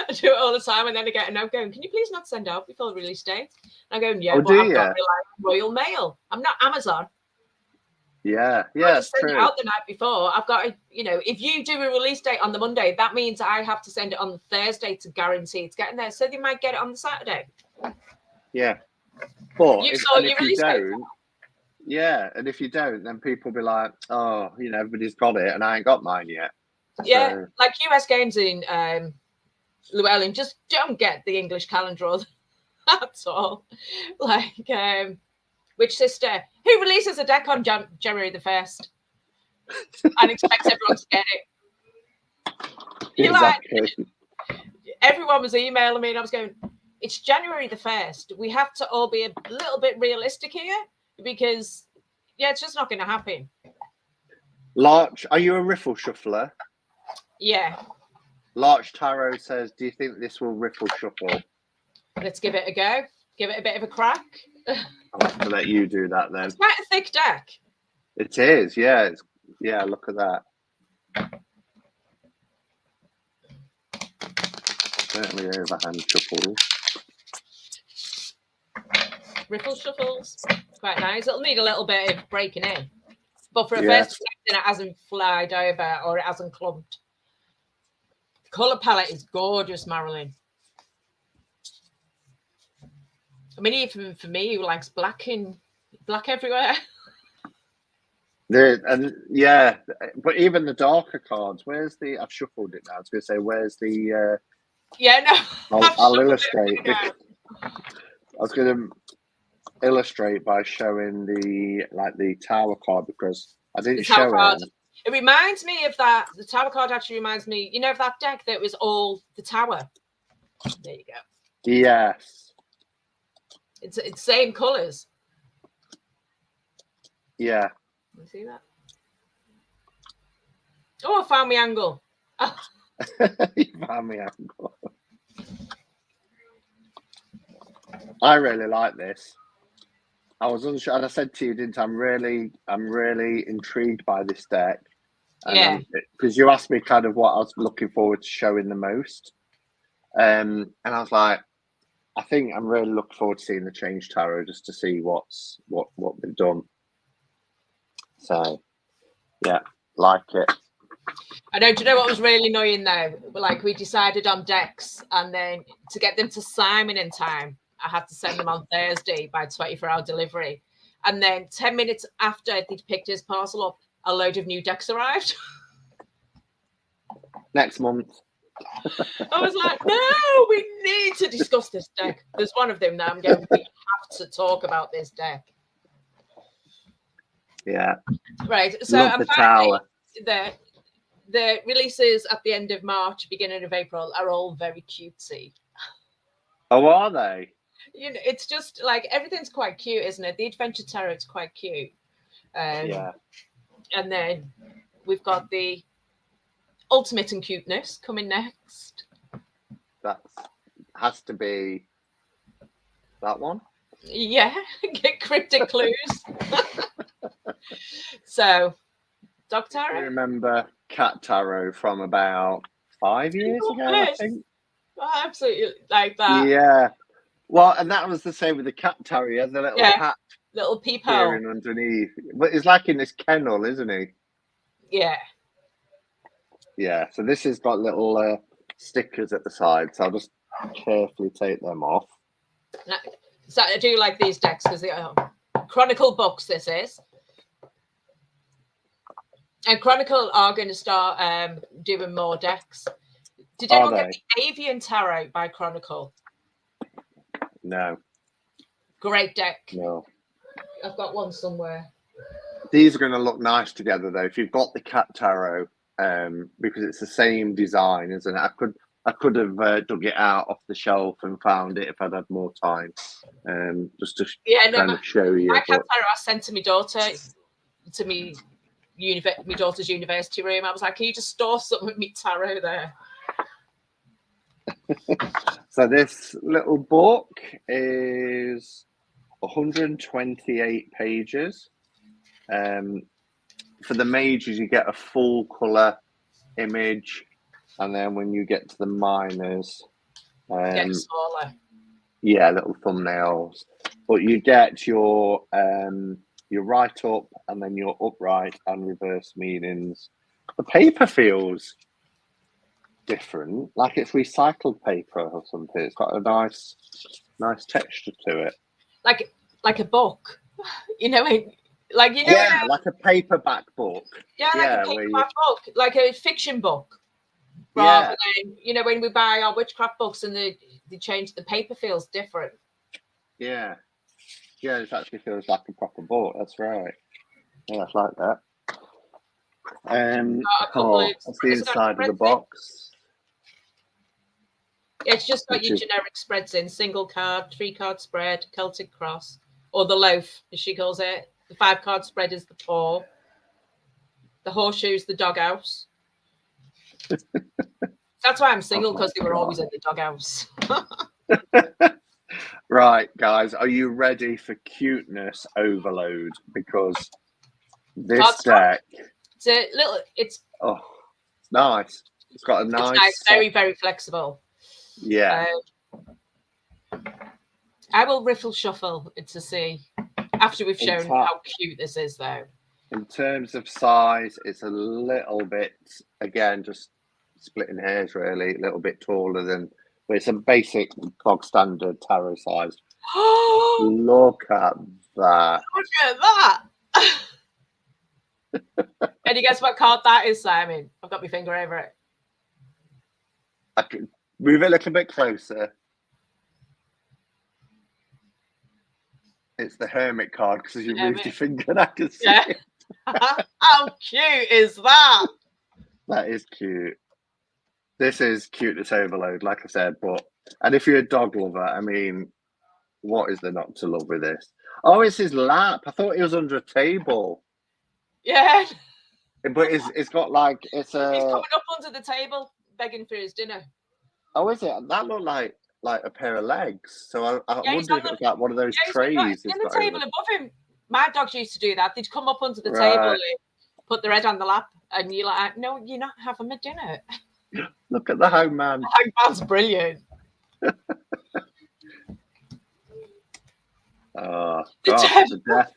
I do it all the time, and then I get a note going, "Can you please not send out before the release date?" And I'm going, "Yeah, but I've got Royal Mail. I'm not Amazon." Yeah, I just send it out the night before. I've got to, if you do a release date on the Monday, that means I have to send it on the Thursday to guarantee it's getting there. So they might get it on the Saturday. Yeah, but if you don't, and if you don't, then people be like, "Oh, everybody's got it, and I ain't got mine yet." Yeah, so. Like US games in Llewellyn, just don't get the English calendar. That's all. Like. Which sister? Who releases a deck on January the 1st and expects everyone to get it? Exactly. Everyone was emailing me, and I was going, "It's January the 1st. We have to all be a little bit realistic here because, it's just not going to happen." Larch, are you a riffle shuffler? Yeah. Larch Tarot says, "Do you think this will riffle shuffle?" Let's give it a go. Give it a bit of a crack. I'll have to let you do that then. It's quite a thick deck. It is, yeah. Look at that. Certainly overhand shuffles. Riffle shuffles. Quite nice. It'll need a little bit of breaking in. But for a first attempt, it hasn't flied over or it hasn't clumped. Colour palette is gorgeous, Marilyn. I mean, even for me, who likes black everywhere. And yeah, but even the darker cards. Where's the? I've shuffled it now. I was going to say, where's the? Yeah, no. I'll illustrate. I was going to illustrate by showing the tower card, because I didn't show it. It reminds me of that. The tower card actually reminds me, of that deck that was all the tower. There you go. Yes. It's same colours. Yeah. You see that? Oh, I found my angle. You found my angle. I really like this. I was unsure, and I said to you, didn't I? I'm really intrigued by this deck. Yeah. Because you asked me kind of what I was looking forward to showing the most. And I was like, I think I'm really looking forward to seeing the Change Tarot, just to see what they've done. So, yeah, like it. I know. Do you know what was really annoying though? Like, we decided on decks, and then to get them to Simon in time, I had to send them on Thursday by 24-hour delivery. And then 10 minutes after they'd picked his parcel up, a load of new decks arrived. Next month. I was like, no, we need to discuss this deck. There's one of them that I'm going, we have to talk about this deck. Yeah. Right. So Love the tower. The releases at the end of March, beginning of April are all very cutesy. Oh, are they? It's just like, everything's quite cute, isn't it? The Adventure Tarot's quite cute. Yeah. And then we've got the Ultimate and Cuteness coming next. That has to be that one. Yeah, get cryptic clues. So, Dog Tarot. I remember Cat Tarot from about 5 years ago, I think. Oh, absolutely, like that. Yeah. Well, and that was the same with the Cat Tarot. He has a little cat, little peephole peering underneath. But he's like in this kennel, isn't he? Yeah. Yeah. So this has got little stickers at the side. So I'll just carefully take them off. So I do like these decks because they are Chronicle books. This is. And Chronicle are going to start doing more decks. Did anyone get the Avian Tarot by Chronicle? No. Great deck. No. I've got one somewhere. These are going to look nice together, though. If you've got the Cat Tarot, because it's the same design, isn't it? I could have dug it out off the shelf and found it if I'd had more time, just to kind of show you. My Cat Tarot I sent to my daughter, to me. My daughter's university room. I was like, can you just store something with me tarot there? So this little book is 128 pages. For the majors, you get a full colour image, and then when you get to the minors, get smaller. Yeah, little thumbnails. But you get your right up and then your upright and reverse meanings. The paper feels different, like it's recycled paper or something. It's got a nice texture to it, like a book, like a paperback book. Yeah, like a paperback book, like a fiction book. Rather than when we buy our witchcraft books and they change, the paper feels different. Yeah, it actually feels like a proper book. That's right. Yeah, it's like that. That's the inside of the box. It's just got your generic spreads in: single card, 3-card spread, Celtic cross, or the loaf, as she calls it. The 5-card spread is the paw. The horseshoe's the doghouse. That's why I'm single, because they were always in the doghouse. Right, guys, are you ready for cuteness overload? Because this deck, it's nice. It's got a nice, very, very flexible. Yeah. I will riffle shuffle to see after we've shown how cute this is, though. In terms of size, it's a little bit, again, just splitting hairs really, a little bit taller than, but it's a basic bog standard tarot size. Look at that. Look at that. And you guess what card that is, Simon? I've got my finger over it. I can move it a little bit closer. It's the Hermit card, because as you moved your finger, I can see it. How cute is that? That is cute. This is cuteness overload, like I said. And if you're a dog lover, I mean, what is there not to love with this? Oh, it's his lap. I thought he was under a table. Yeah. But it's got like he's coming up under the table begging for his dinner. Oh, is it? That looked like a pair of legs. So I wonder if it's like one of those trays. In the table above him. My dogs used to do that. They'd come up onto the table, put their head on the lap, and you're like, no, you're not having my dinner. Look at the hangman. The hangman's brilliant. Oh, God, the death.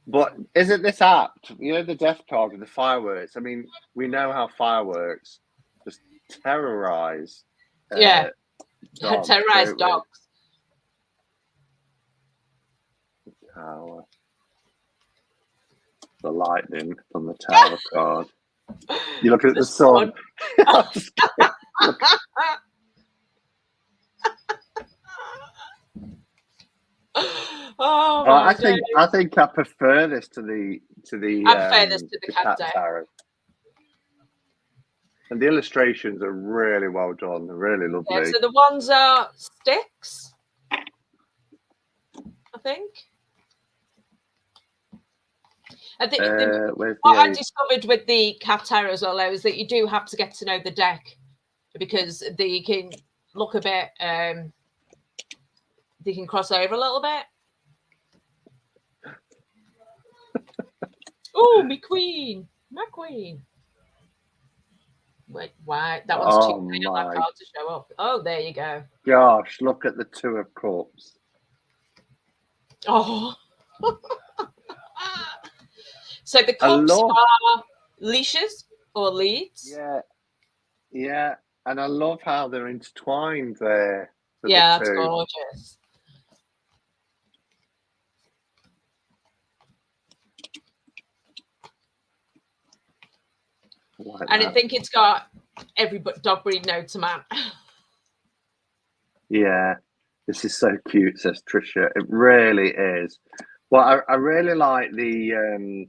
But isn't this apt? You know, the death card with the fireworks. I mean, we know how fireworks just terrorize. Terrorize dogs. Tower. The lightning from the tower card. You look at the sun. I think I prefer this to the cat tarot. And the illustrations are really well done. They're really lovely. Yeah, so the ones are sticks, I think. I think what I discovered with the cat tarot as well, though, is that you do have to get to know the deck, because they can look a bit, they can cross over a little bit. Oh, my queen. Wait, why? That one's too big on that card to show up. Oh, there you go. Gosh, look at the Two of Cups. Oh. So the cups are leashes or leads. Yeah. And I love how they're intertwined there. Yeah, that's gorgeous. I think it's got every dog breed known to man. Yeah, this is so cute, says Trisha. It really is. Well, I really like the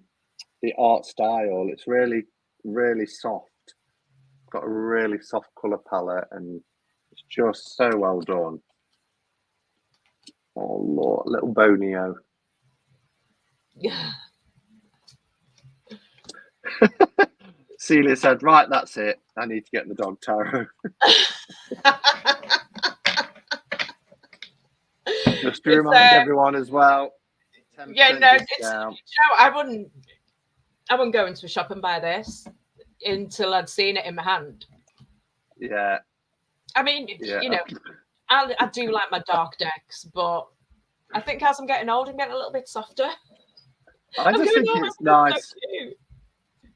art style. It's really, really soft. Got a really soft colour palette, and it's just so well done. Oh Lord, little Bonio. Yeah. Celia said, right, that's it. I need to get the dog tarot. Just to remind everyone as well. I wouldn't go into a shop and buy this until I'd seen it in my hand. Yeah. I mean, you know, I do like my dark decks, but I think as I'm getting older, I'm getting a little bit softer. I just think it's nice. So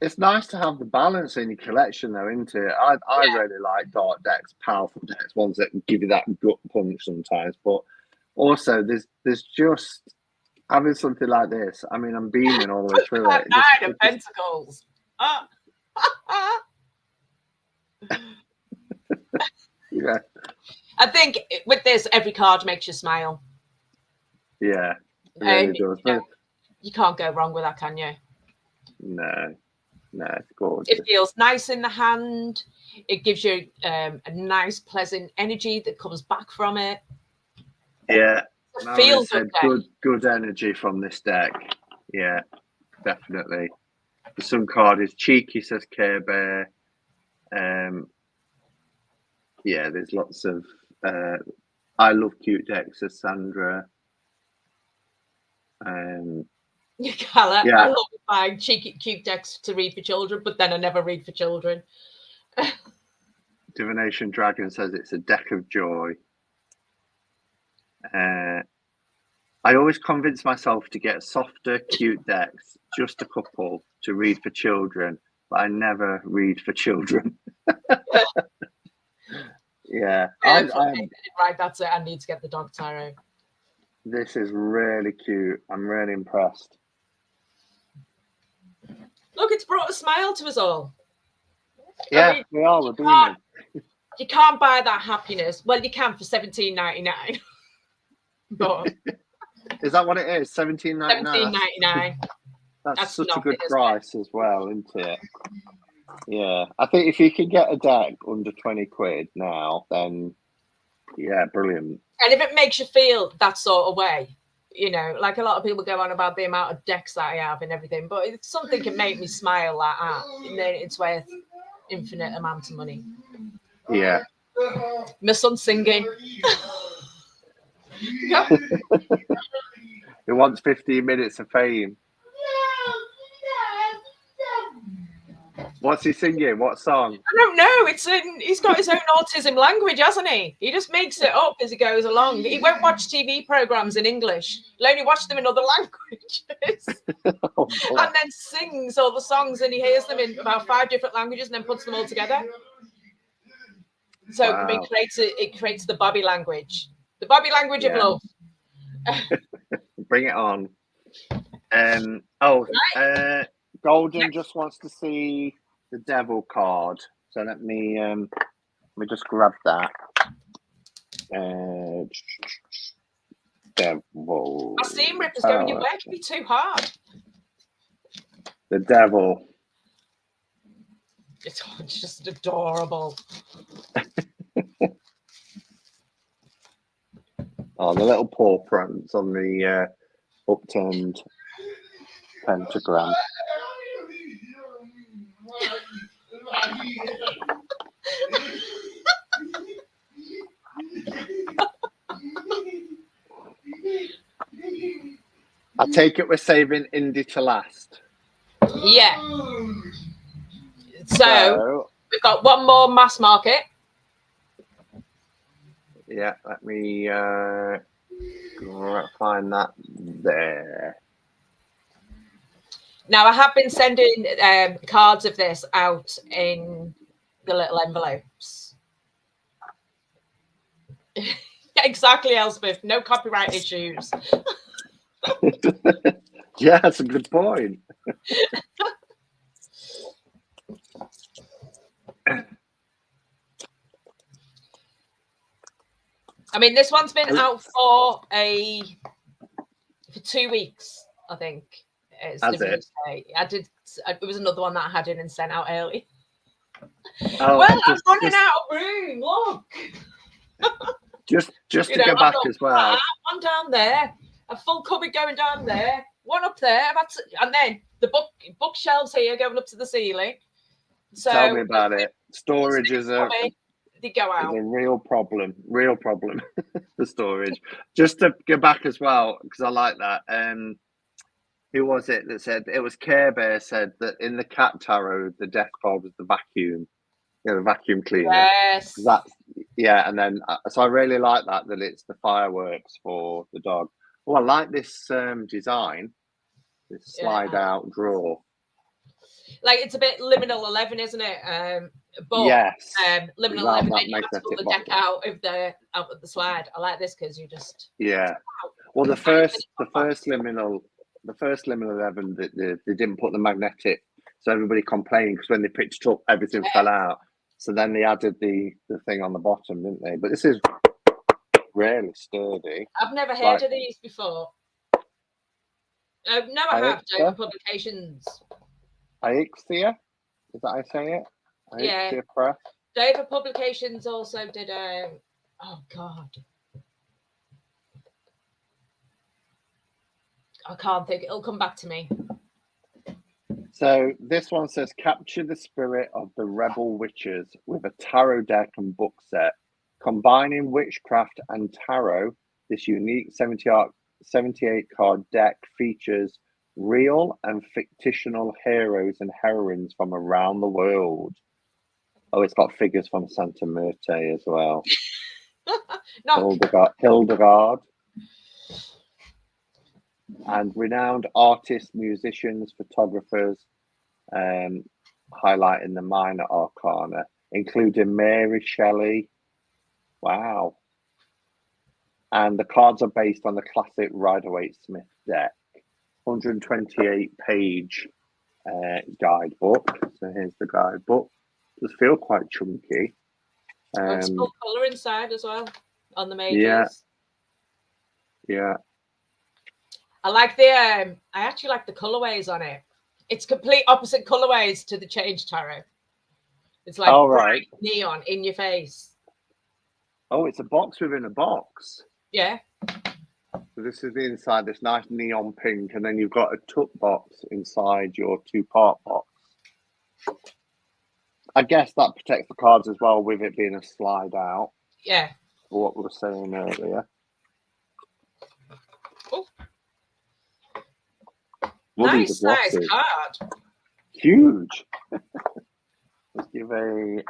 it's nice to have the balance in your collection, though, isn't it? I really like dark decks, powerful decks, ones that give you that gut punch sometimes. But also, there's just having something like this. I mean, I'm beaming all the way through it. Nine of Pentacles. Yeah. I think with this, every card makes you smile. Yeah, it really does. You can't go wrong with that, can you? No, it's gorgeous. It feels nice in the hand. It gives you a nice, pleasant energy that comes back from it. Yeah, good energy from this deck. Yeah, definitely. The Sun card is cheeky, says Care Bear. Yeah, there's lots of I love cute decks, says Sandra. I love buying cheeky cute decks to read for children, but then I never read for children. Divination Dragon says it's a deck of joy. I always convince myself to get softer, cute decks, just a couple, to read for children. but I never read for children. Yeah, Right, that's it. I need to get the dog tarot. this is really cute. I'm really impressed. Look, it's brought a smile to us all. Yeah, I mean, we are. We're beaming. You can't buy that happiness. Well, you can for $17.99. But Is that what it is? $17.99. $17.99. That's such a nothing, good isn't price as well, isn't it? Yeah, I think if you can get a deck under 20 quid now, then yeah, brilliant. And if it makes you feel that sort of way, you know, like a lot of people go on about the amount of decks that I have and everything, but if something can make me smile like that, then it's worth infinite amounts of money. Yeah. My son's singing. He wants 15 minutes of fame. What's he singing? What song? I don't know. He's got his own autism language, hasn't he? He just makes it up as he goes along. He won't watch TV programs in English. He'll only watch them in other languages. And then sings all the songs, and he hears them in about 5 different languages and then puts them all together. So wow. it creates the Bobby language. The Bobby language of love. Bring it on. Golden just wants to see the devil card. So let me just grab that. Devil. I see him, Ripper's going, you're working me too hard. The devil. It's just adorable. Oh, the little paw prints on the upturned pentagram. I take it we're saving Indie to last. Yeah. So we've got one more mass market. Yeah, let me find that there. Now, I have been sending cards of this out in the little envelopes. Exactly, Elspeth. No copyright issues. Yeah, that's a good point. I mean, this one's been out for 2 weeks, I think. Has it? It was another one that I had in and sent out early. Oh, well, I'm running out of room. Look. just to go back as well. One down there, a full cupboard going down there, one up there, and then the bookshelves here going up to the ceiling. So tell me about it. Storage is a real problem. Real problem. The storage. Just to go back as well, because I like that. Who was it that said it was Care Bear said that in the cat tarot the death card was the vacuum, the vacuum cleaner. Yes. And then so I really like that it's the fireworks for the dog. Oh, I like this design. This slide out drawer. Like it's a bit liminal 11, isn't it? But yes. Liminal 11, then you have to pull the deck out of the slide. I like this because you just Well, the first liminal 11, they didn't put the magnetic, so everybody complained because when they picked it up, everything fell out. So then they added the thing on the bottom, didn't they? But this is really sturdy. I've never heard of these before. No, I have. Dover Publications. Ixia? Is that how I say it? Ixia Press. Dover Publications also did oh God. I can't think. It'll come back to me. So this one says, capture the spirit of the rebel witches with a tarot deck and book set. Combining witchcraft and tarot, this unique 78 card deck features real and fictional heroes and heroines from around the world. Oh, it's got figures from Santa Muerte as well. Hildegard. And renowned artists, musicians, photographers. highlighting the minor arcana, including Mary Shelley. Wow. And the cards are based on the classic Rider-Waite-Smith deck. 128-page guidebook. So here's the guidebook. Does feel quite chunky. It's full colour inside as well on the majors. Yeah. Yeah. I like the I actually like the colorways on it. It's complete opposite colorways to the Change Tarot. It's like bright neon in your face. Oh, it's a box within a box. Yeah. So this is the inside, this nice neon pink, and then you've got a tuck box inside your 2-part box. I guess that protects the cards as well, with it being a slide out. Yeah. For what we were saying earlier. Oh. Nice size card. Huge. Let's give a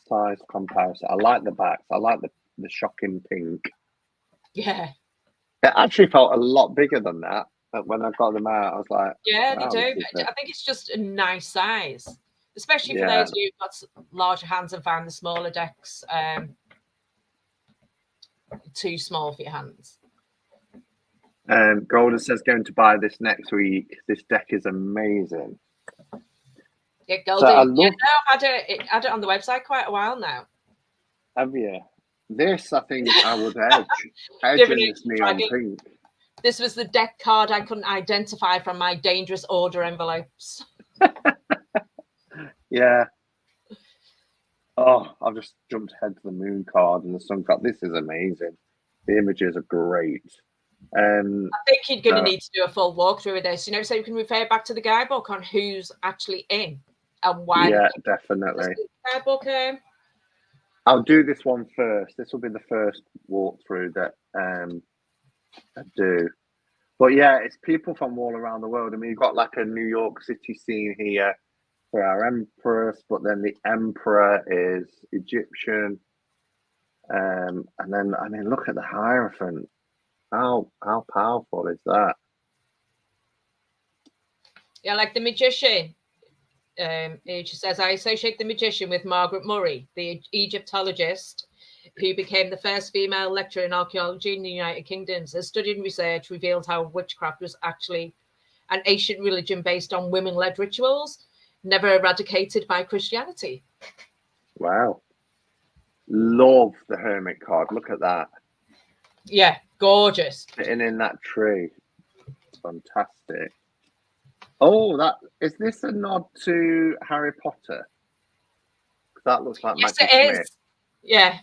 size comparison. I like the backs. I like the shocking pink. Yeah. It actually felt a lot bigger than that. But when I got them out, I was like, yeah, wow, they do. I think it's just a nice size, especially for those who've got larger hands and found the smaller decks too small for your hands. Golden says going to buy this next week. This deck is amazing. Yeah, Golden. So I've had it on the website quite a while now. Have you? This, I think, I would edge in this neon pink. This was the deck card I couldn't identify from my dangerous order envelopes. Yeah. Oh, I've just jumped ahead to the moon card and the sun card. This is amazing. The images are great. I think you're going to need to do a full walkthrough of this, so you can refer back to the guidebook on who's actually in and why. Yeah, definitely. Guidebook. I'll do this one first. This will be the first walkthrough that I do. But yeah, it's people from all around the world. I mean, you've got like a New York City scene here for our Empress, but then the Emperor is Egyptian. And then, I mean, look at the Hierophant. How powerful is that? Yeah, like the Magician. It says, I associate the Magician with Margaret Murray, the Egyptologist, who became the first female lecturer in archaeology in the United Kingdom. Her study and research revealed how witchcraft was actually an ancient religion based on women-led rituals, never eradicated by Christianity. Wow. Love the Hermit card. Look at that. Yeah, gorgeous. Sitting in that tree. Fantastic. Oh, is this a nod to Harry Potter? That looks like yes, Magic it Smith. Is. Yeah.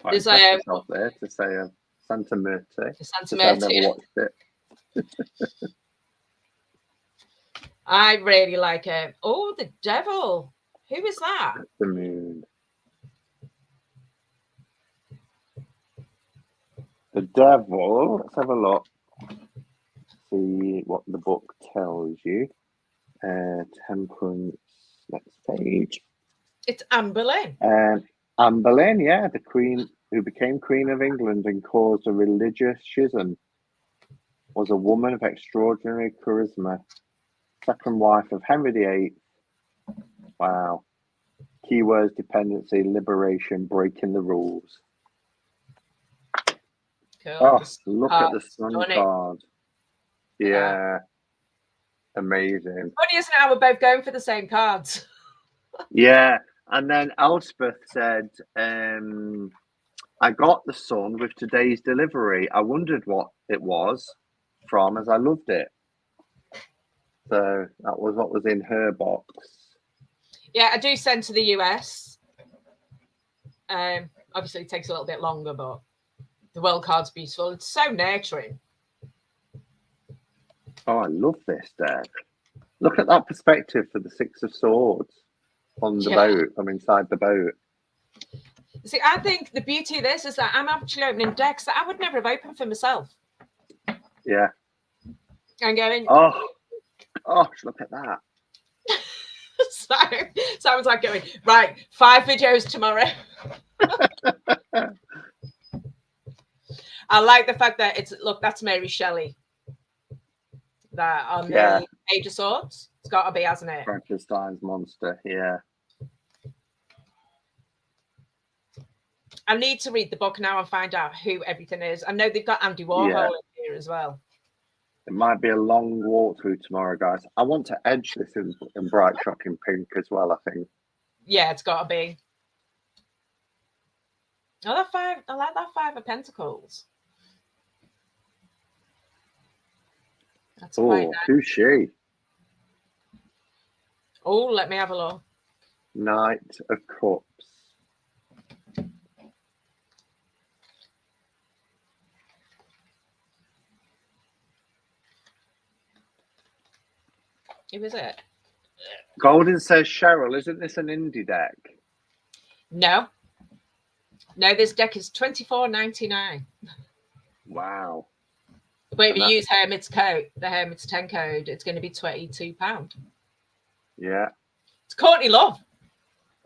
There's myself there to say Santa Murti. Santa Murti. I've never watched it. I really like it. Oh, the devil. Who is that? The moon. The devil. Let's have a look. See what the book tells you. Temperance. Next page. It's Anne Boleyn. Anne Boleyn, yeah, the Queen who became Queen of England and caused a religious schism, was a woman of extraordinary charisma. Second wife of Henry VIII. Wow. Keywords: dependency, liberation, breaking the rules. Cool. Oh, look at the sun card. Yeah. Amazing. Funny, isn't it, how we're both going for the same cards? Yeah. And then Elspeth said, I got the sun with today's delivery. I wondered what it was from, as I loved it. So that was what was in her box. Yeah, I do send to the US. Obviously, it takes a little bit longer, but the world card's beautiful. It's so nurturing. Oh, I love this deck. Look at that perspective for the Six of Swords on the boat, from inside the boat. See, I think the beauty of this is that I'm actually opening decks that I would never have opened for myself. Yeah. I'm going, oh, gosh, look at that. So, sounds like going, right, 5 videos tomorrow. I like the fact that look, that's Mary Shelley. that on Yeah. the Age of Swords. It's got to be, hasn't it? Frankenstein's monster. Yeah. I need to read the book now and find out who everything is. I know they've got Andy Warhol in here as well. It might be a long walkthrough tomorrow, guys. I want to edge this in bright shocking pink as well, I think. Yeah, it's got to be. Oh, that five. I like that Five of Pentacles. That's quite nice. Who's she? Oh, let me have a look. Knight of Cups. Who is it? Golden says Cheryl, isn't this an indie deck? No. No, this deck is $24.99. Wow. But if you use Hermit's code, the Hermit's 10 code, it's going to be £22. Yeah. It's Courtney Love.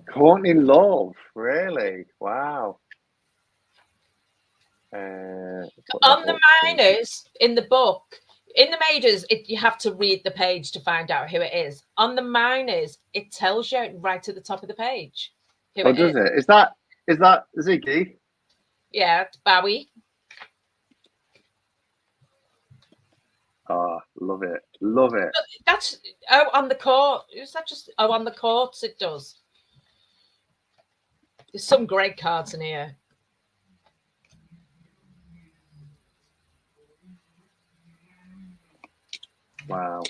Courtney Love, really? Wow. On the minors in the book, in the majors, you have to read the page to find out who it is. On the minors, it tells you right at the top of the page who it does is. it? Is that Ziggy? Yeah, it's Bowie. Oh, love it. Love it. That's on the court. Is that just on the courts it does? There's some great cards in here. Wow.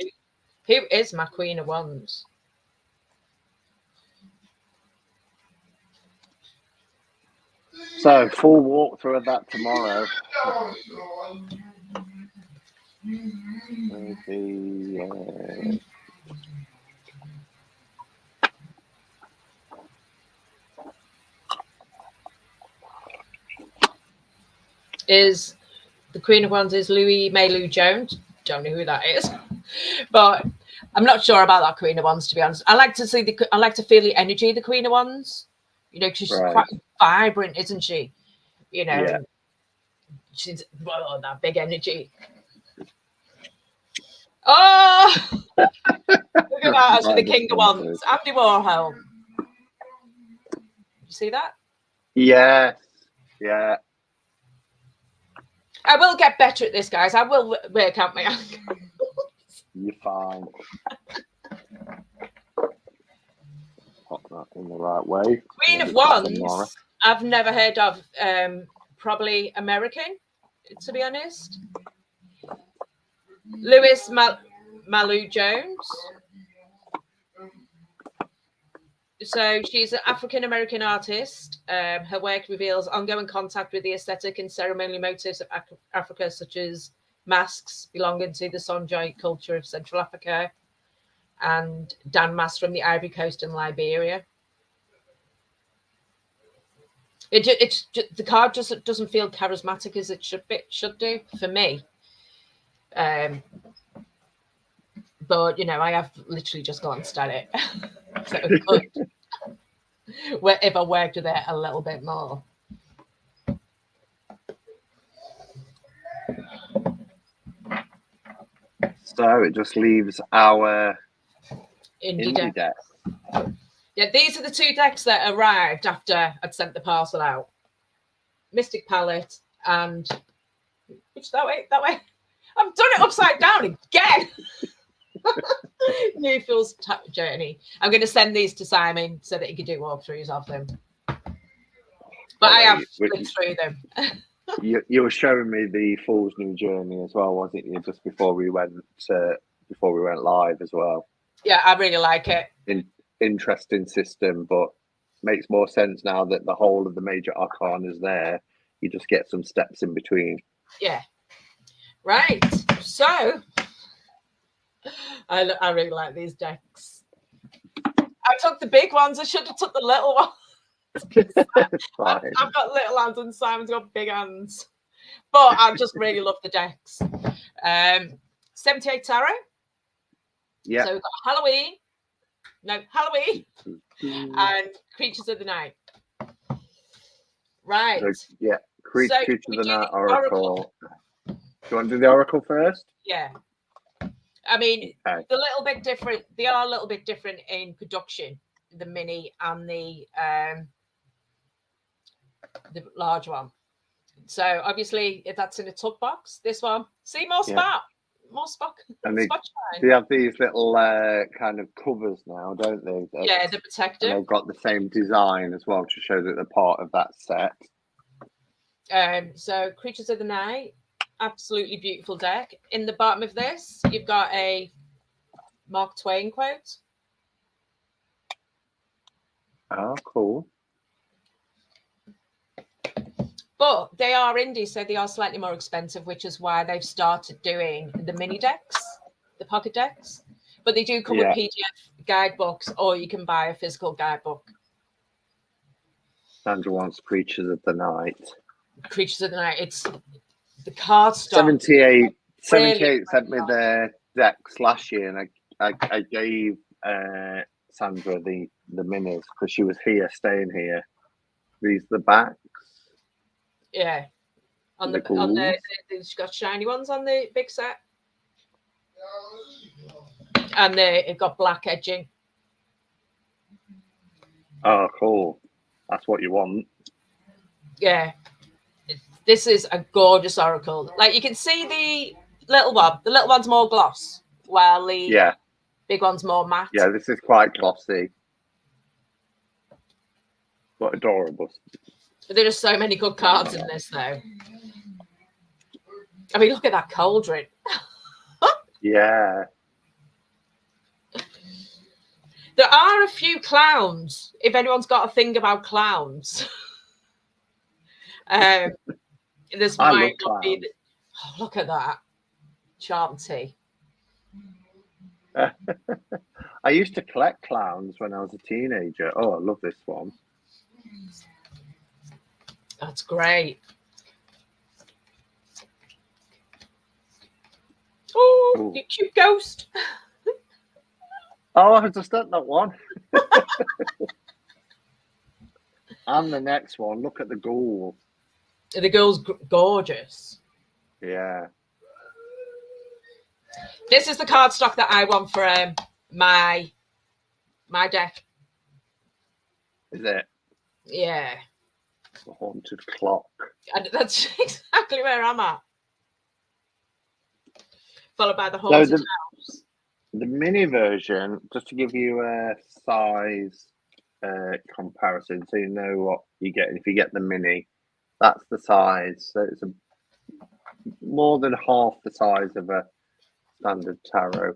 Who is my Queen of Wands? So, full walkthrough of that tomorrow. Is the Queen of Wands is Louis Maylou Jones? Don't know who that is, but I'm not sure about that Queen of Wands, to be honest. I like to feel the energy of the Queen of Wands. You know, she's quite vibrant, isn't she? You know, she's that big energy. Oh, look at that! As with the King of Wands, Andy Warhol. You see that? Yes. Yeah. I will get better at this, guys. I will work out my angles. You're fine. Pop that in the right way. Queen of Wands, I've never heard of. Probably American, to be honest. Louis Maylou Jones. So she's an African-American artist. Her work reveals ongoing contact with the aesthetic and ceremonial motifs of Africa, such as masks belonging to the Songhai culture of Central Africa and Dan masks from the Ivory Coast and Liberia. The card just doesn't feel charismatic as it should do for me. But, you know, I have literally just gone and studied it. So if I worked with it a little bit more. So it just leaves our indie deck. Yeah, these are the two decks that arrived after I'd sent the parcel out. Mystic Palette and... Which, that way? I've done it upside down again! New Fool's Journey. I'm going to send these to Simon so that he can do walkthroughs of them. But I have flipped through them. You were showing me the Fool's New Journey as well, wasn't you? Just before we went live as well. Yeah, I really like it. Interesting system, but makes more sense now that the whole of the major arcana is there. You just get some steps in between. Yeah. Right. So I really like these decks. I took the big ones. I should have took the little ones. I've got little hands and Simon's got big hands. But I just really love the decks. 78 Tarot. Yeah. So we've got Halloween and Creatures of the Night. Right. So, yeah. Creatures of the Night Oracle. Do you want to do the Oracle first? Yeah. I mean, Okay. they're a little bit different. They are a little bit different in production, the mini and the large one. So obviously, if that's in a tug box, this one, see more spot, more spot. And they have these little kind of covers now, don't they? Yeah, the protective. And they've got the same design as well to show that they're part of that set. So Creatures of the Night, absolutely beautiful deck. In the bottom of this, you've got a Mark Twain quote. Oh, cool. But they are indie, so they are slightly more expensive, which is why they've started doing the mini decks, the pocket decks. But they do come with PDF guidebooks, or you can buy a physical guidebook. Sandra wants Creatures of the Night. Creatures of the Night. It's the card stock. 78 really sent me their decks last year, and I gave Sandra the minis because she was staying here. These are the backs. Yeah. On the she's got shiny ones on the big set. And they've got black edging. Oh, cool. That's what you want. Yeah. This is a gorgeous oracle. Like, you can see the little one. The little one's more gloss, while the big one's more matte. Yeah, this is quite glossy. But adorable. There are so many good cards in this, though. I mean, look at that cauldron. Yeah. There are a few clowns, if anyone's got a thing about clowns. This might not be... look at that. Charmty. I used to collect clowns when I was a teenager. Oh, I love this one. That's great. Oh, you cute ghost. Oh, I just done that one. And the next one, look at the ghoul. The ghoul's gorgeous. Yeah. This is the card stock that I want for my deck. Is it? Yeah. The haunted clock. And that's exactly where I'm at. Followed by the haunted house. The mini version, just to give you a size comparison, so you know what you get. If you get the mini, that's the size. So it's more than half the size of a standard tarot.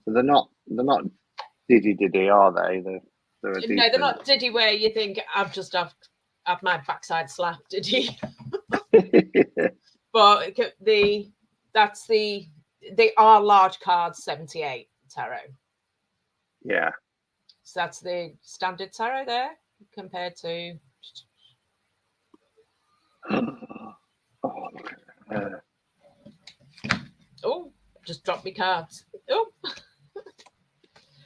So they're not diddy, are they? They're not diddy where you think I've just had my backside slapped, diddy. But they are large cards, 78 tarot. Yeah. So that's the standard tarot there compared to. Oh, just dropped me cards. Oh.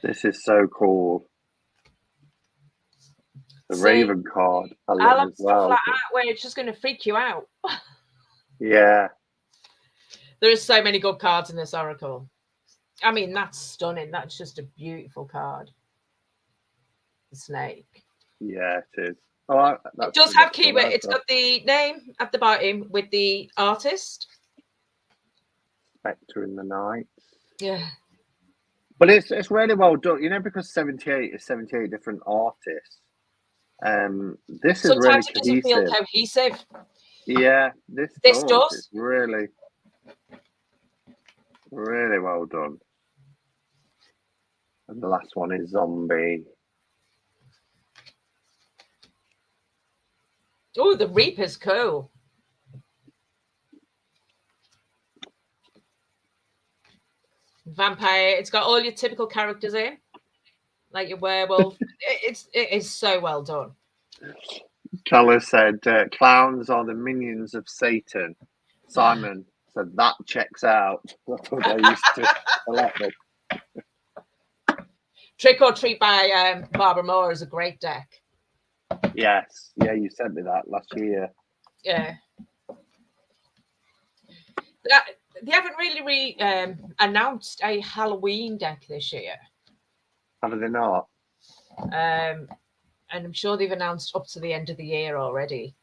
This is so cool. The Raven card. I love as well. Stuff like that where it's just going to freak you out. Yeah. There are so many good cards in this oracle. I mean, that's stunning. That's just a beautiful card. The snake. Yeah, it is. Oh, it does have keyword. It's got the name at the bottom with the artist. Spectre in the Night. Yeah. But it's really well done, you know, because 78 is 78 different artists. This is sometimes really it doesn't feel cohesive. Yeah, this does. It's really, really well done. And the last one is Zombie. Oh, the Reaper's cool. Vampire. It's got all your typical characters in, like your werewolf. It is so well done. Carlos said, clowns are the minions of Satan. Simon said, that checks out. That's what I used to collect them. Trick or Treat by Barbara Moore is a great deck. Yes. Yeah, you sent me that last year. Yeah. they haven't really announced a Halloween deck this year. Have they not? And I'm sure they've announced up to the end of the year already.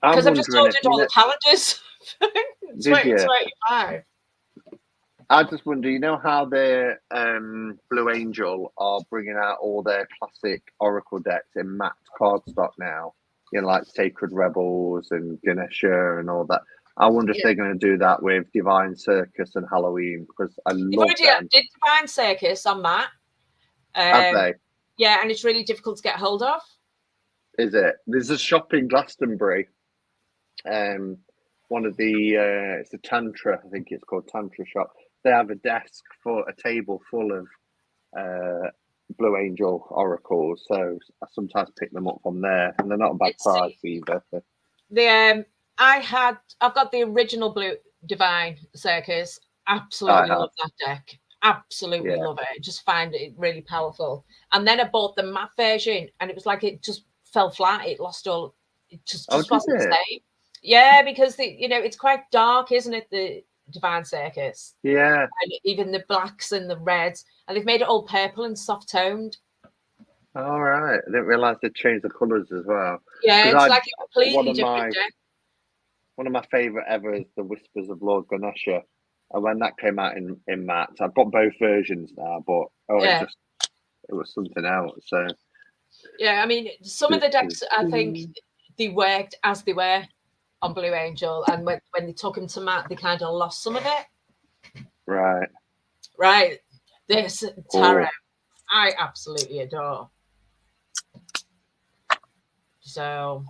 I'm Because I've just wondering ordered all the calendars. Did you? 2025. I just wonder, you know how the Blue Angel are bringing out all their classic Oracle decks in matte cardstock now, you know, like Sacred Rebels and Ganesha and all that. I wonder if they're going to do that with Divine Circus and Halloween, because I love them. Did Divine Circus on that. Have they? Yeah, and it's really difficult to get hold of. Is it? There's a shop in Glastonbury. One of the it's a Tantra, I think it's called Tantra shop. They have a desk for a table full of Blue Angel oracles, so I sometimes pick them up from there, and they're not a bad price either. I've got the original Blue Divine Circus. Absolutely love that deck. Absolutely love it. Just find it really powerful. And then I bought the matte version, and it was like it just fell flat. It lost all. It just wasn't the same. Yeah, because it's quite dark, isn't it? The Divine Circus. Yeah. And even the blacks and the reds, and they've made it all purple and soft toned. All right. I didn't realize they'd changed the colours as well. Yeah, it's like a completely different deck. One of my favourite ever is the Whispers of Lord Ganesha. And when that came out in matte, I've got both versions now, but it was something else. So yeah, I mean, some of the decks, I think they worked as they were on Blue Angel, and when they took them to matte, they kind of lost some of it. Right. This tarot, I absolutely adore. So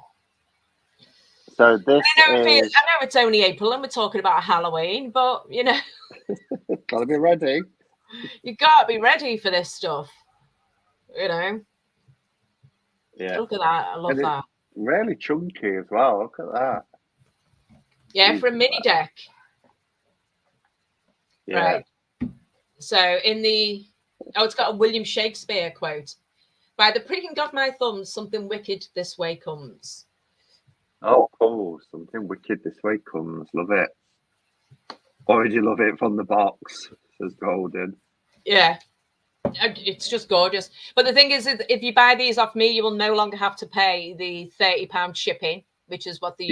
this I know it's only April and we're talking about Halloween, but gotta be ready. You gotta be ready for this stuff. Yeah. Look at that. I love that. Really chunky as well. Look at that. Yeah, for a mini deck. Yeah. Right. So it's got a William Shakespeare quote. By the pricking of my thumbs, something wicked this way comes. Oh, cool. Something wicked this way comes. Love it. Already love it from the box. Says Golden. Yeah. It's just gorgeous. But the thing is, if you buy these off me, you will no longer have to pay the £30 shipping, which is what they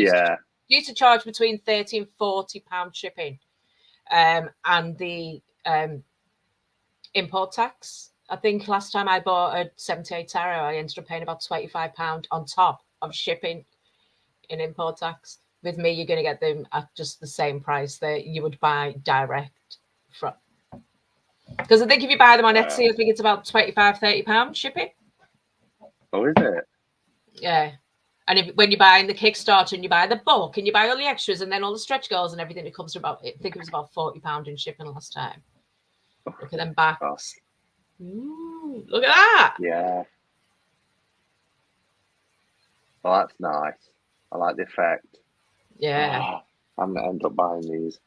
used to charge between £30 and £40 shipping. And the import tax. I think last time I bought a 78 tarot, I ended up paying about £25 on top of shipping in import tax. With me, you're going to get them at just the same price that you would buy direct from. Because I think if you buy them on Etsy, I think it's about £25-30 shipping. Oh, is it? Yeah. And when you buy in the Kickstarter and you buy the book and you buy all the extras and then all the stretch goals and everything, it comes to I think it was about £40 in shipping last time. Look at them backs. Ooh, look at that. Yeah. Oh, that's nice. I like the effect. Yeah. I'm going to end up buying these.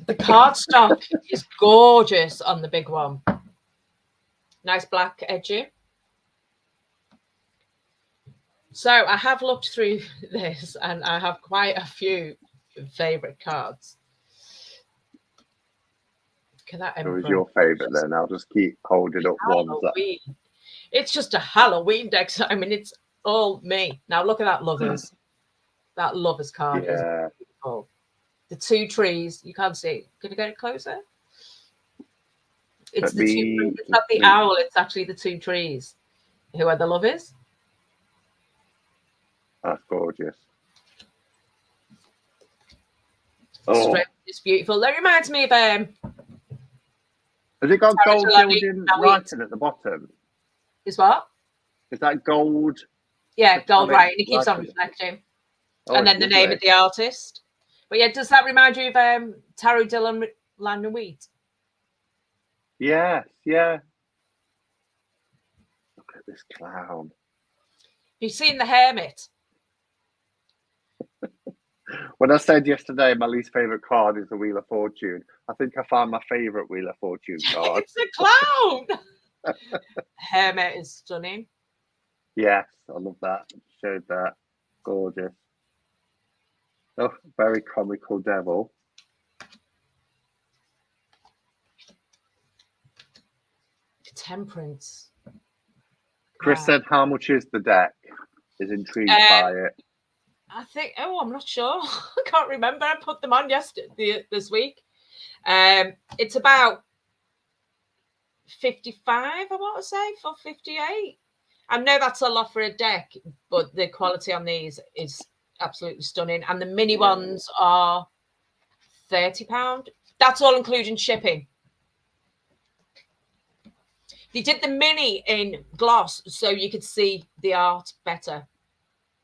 The cardstock is gorgeous on the big one. Nice black edging. So I have looked through this and I have quite a few favourite cards. Look at that. Who was your favourite then? I'll just keep holding up ones. It's just a Halloween deck. So, I mean, it's all me. Now look at that Lovers. That Lovers card is beautiful. The two trees. You can't see. Can you get it closer? It's the two trees. It's not the owl. It's actually the two trees. Who are the lovers? That's gorgeous. It's beautiful. That reminds me of Has it got gold gilding writing at the bottom? Is what? Is that gold? Yeah, gold writing. It keeps on reflecting. And then the name of the artist. But yeah, does that remind you of Tarot Dylan Land and Wheat? Yes, yeah. Look at this clown. You've seen The Hermit? When I said yesterday my least favourite card is the Wheel of Fortune, I think I found my favourite Wheel of Fortune card. It's a clown! Hermit is stunning. Yes, I love that. Showed that. Gorgeous. Oh, very comical devil. Temperance. Chris said, how much is the deck? Is intrigued by it. I think, I'm not sure. I can't remember. I put them on this week. It's about 55, I want to say, for 58. I know that's a lot for a deck, but the quality on these is absolutely stunning. And the mini ones are £30. That's all including shipping. They did the mini in gloss so you could see the art better,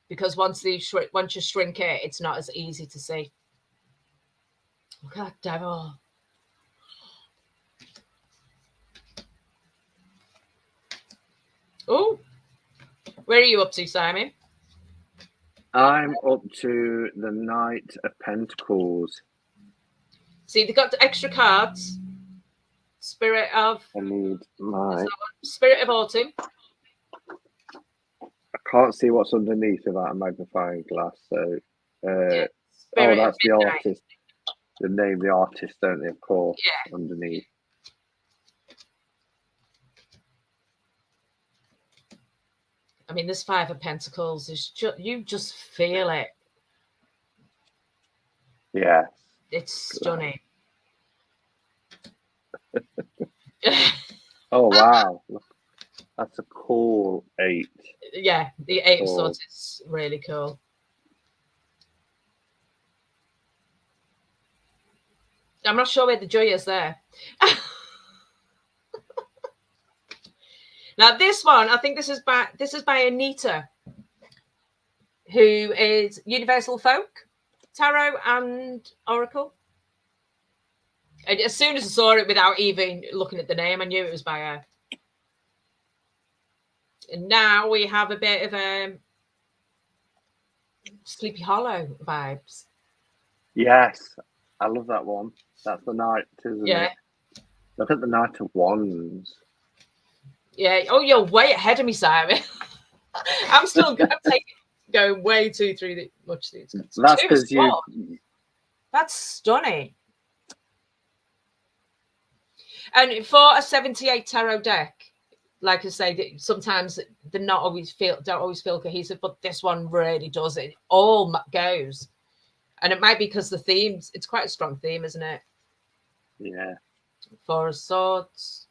because once you shrink it, it's not as easy to see. Look at that devil. Oh, where are you up to, Simon? I'm up to the Knight of Pentacles. See, they got the extra cards. Spirit of... I need my... Spirit of Autumn. I can't see what's underneath without a magnifying glass, so... Spirit that's the artist. The name of the artist, don't they, of course, underneath. I mean, this Five of Pentacles is just, you just feel it. Yeah. It's stunning. Oh, wow. That's a cool 8. Yeah, the 8 of Swords is really cool. I'm not sure where the joy is there. Now, this one, I think this is by Anita, who is Universal Folk, Tarot and Oracle. And as soon as I saw it, without even looking at the name, I knew it was by her. And now we have a bit of Sleepy Hollow vibes. Yes, I love that one. That's the Knight, isn't it? Look at the Knight of Wands. Yeah. Oh, you're way ahead of me, Simon. I'm going way too through much these. That's because you. That's stunning. And for a 78 tarot deck, like I say, sometimes don't always feel cohesive, but this one really does. It all goes, and it might be because the themes. It's quite a strong theme, isn't it? Yeah. Four of Swords.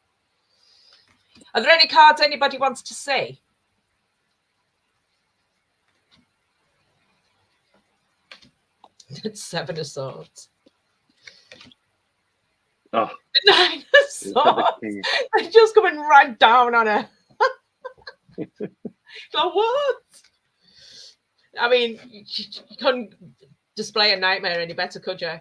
Are there any cards anybody wants to see? It's Seven of Swords. Oh, the 9 of Swords. They're just coming right down on her. So what? I mean, you couldn't display a nightmare any better, could you?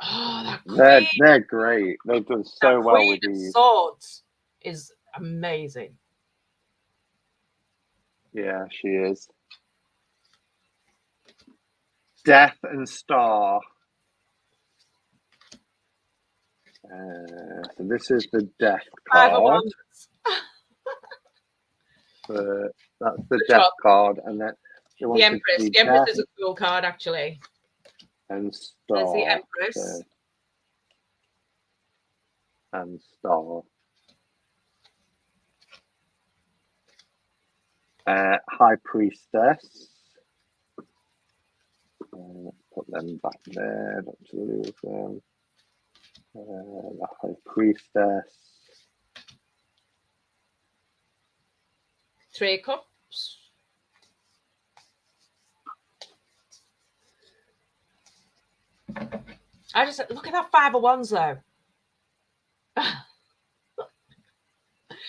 Oh, that queen. They're great. They've done so well with these. Swords is amazing. Yeah, she is. Death and Star. So this is the Death card. That's the Death card, and then the Empress. The Empress is a cool card, actually. And Star. There's the Empress. And Star. High Priestess. Put them back there. Don't lose them. The High Priestess. 3 of Cups. I just look at that 5 of Wands though. Did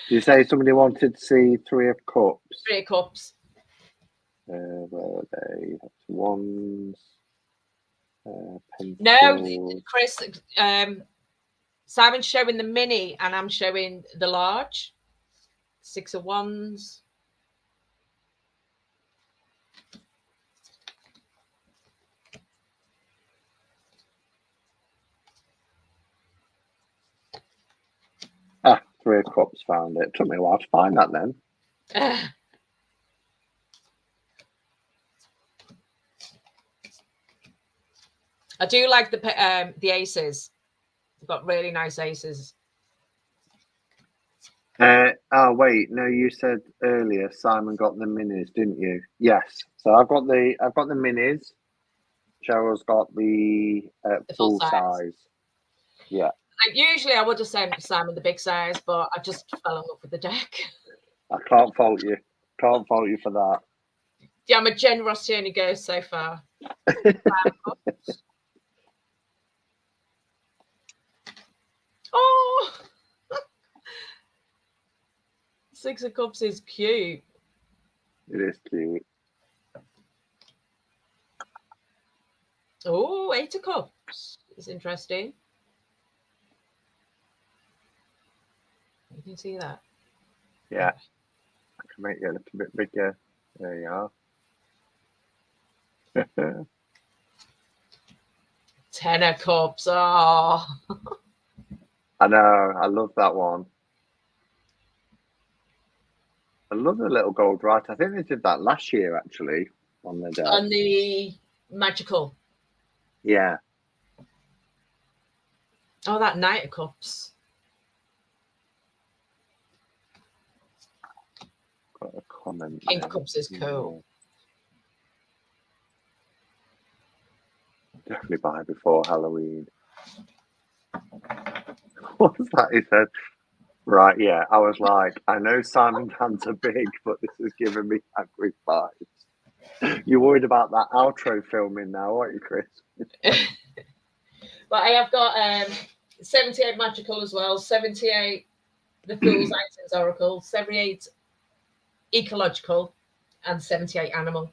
you say somebody wanted to see 3 of Cups? 3 of Cups. Where are they? That's Wands. No, Chris. Simon's showing the mini, and I'm showing the large. 6 of Wands. Ah, 3 of Cups, found it. Took me a while to find that then. I do like the aces. They've got really nice aces. Oh wait, no, you said earlier Simon got the minis, didn't you? Yes. So I've got the minis. Cheryl's got the full full size. size. Yeah. Usually I would have sent Simon the big size, but I just fell in love with the deck. I can't fault you. Can't fault you for that. Yeah, my generosity only goes so far. Oh, Six of Cups is cute. It is cute. Oh, Eight of Cups is interesting. You can see that. Yeah. I can make it a little bit bigger. There you are. Ten of Cups. Oh. I know. I love that one. I love the little gold right. I think they did that last year, actually, on the deck. On the magical. Yeah. Oh, that Knight of Cups. Got a comment. King of Cups is cool. Definitely buy before Halloween. What's that? He said. Right, yeah. I was like, I know Simon's hands are big, but this is giving me angry vibes. You're worried about that outro filming now, aren't you, Chris? But I have got 78 magical as well, 78 the Fool's Items Oracle, 78 ecological, and 78 animal.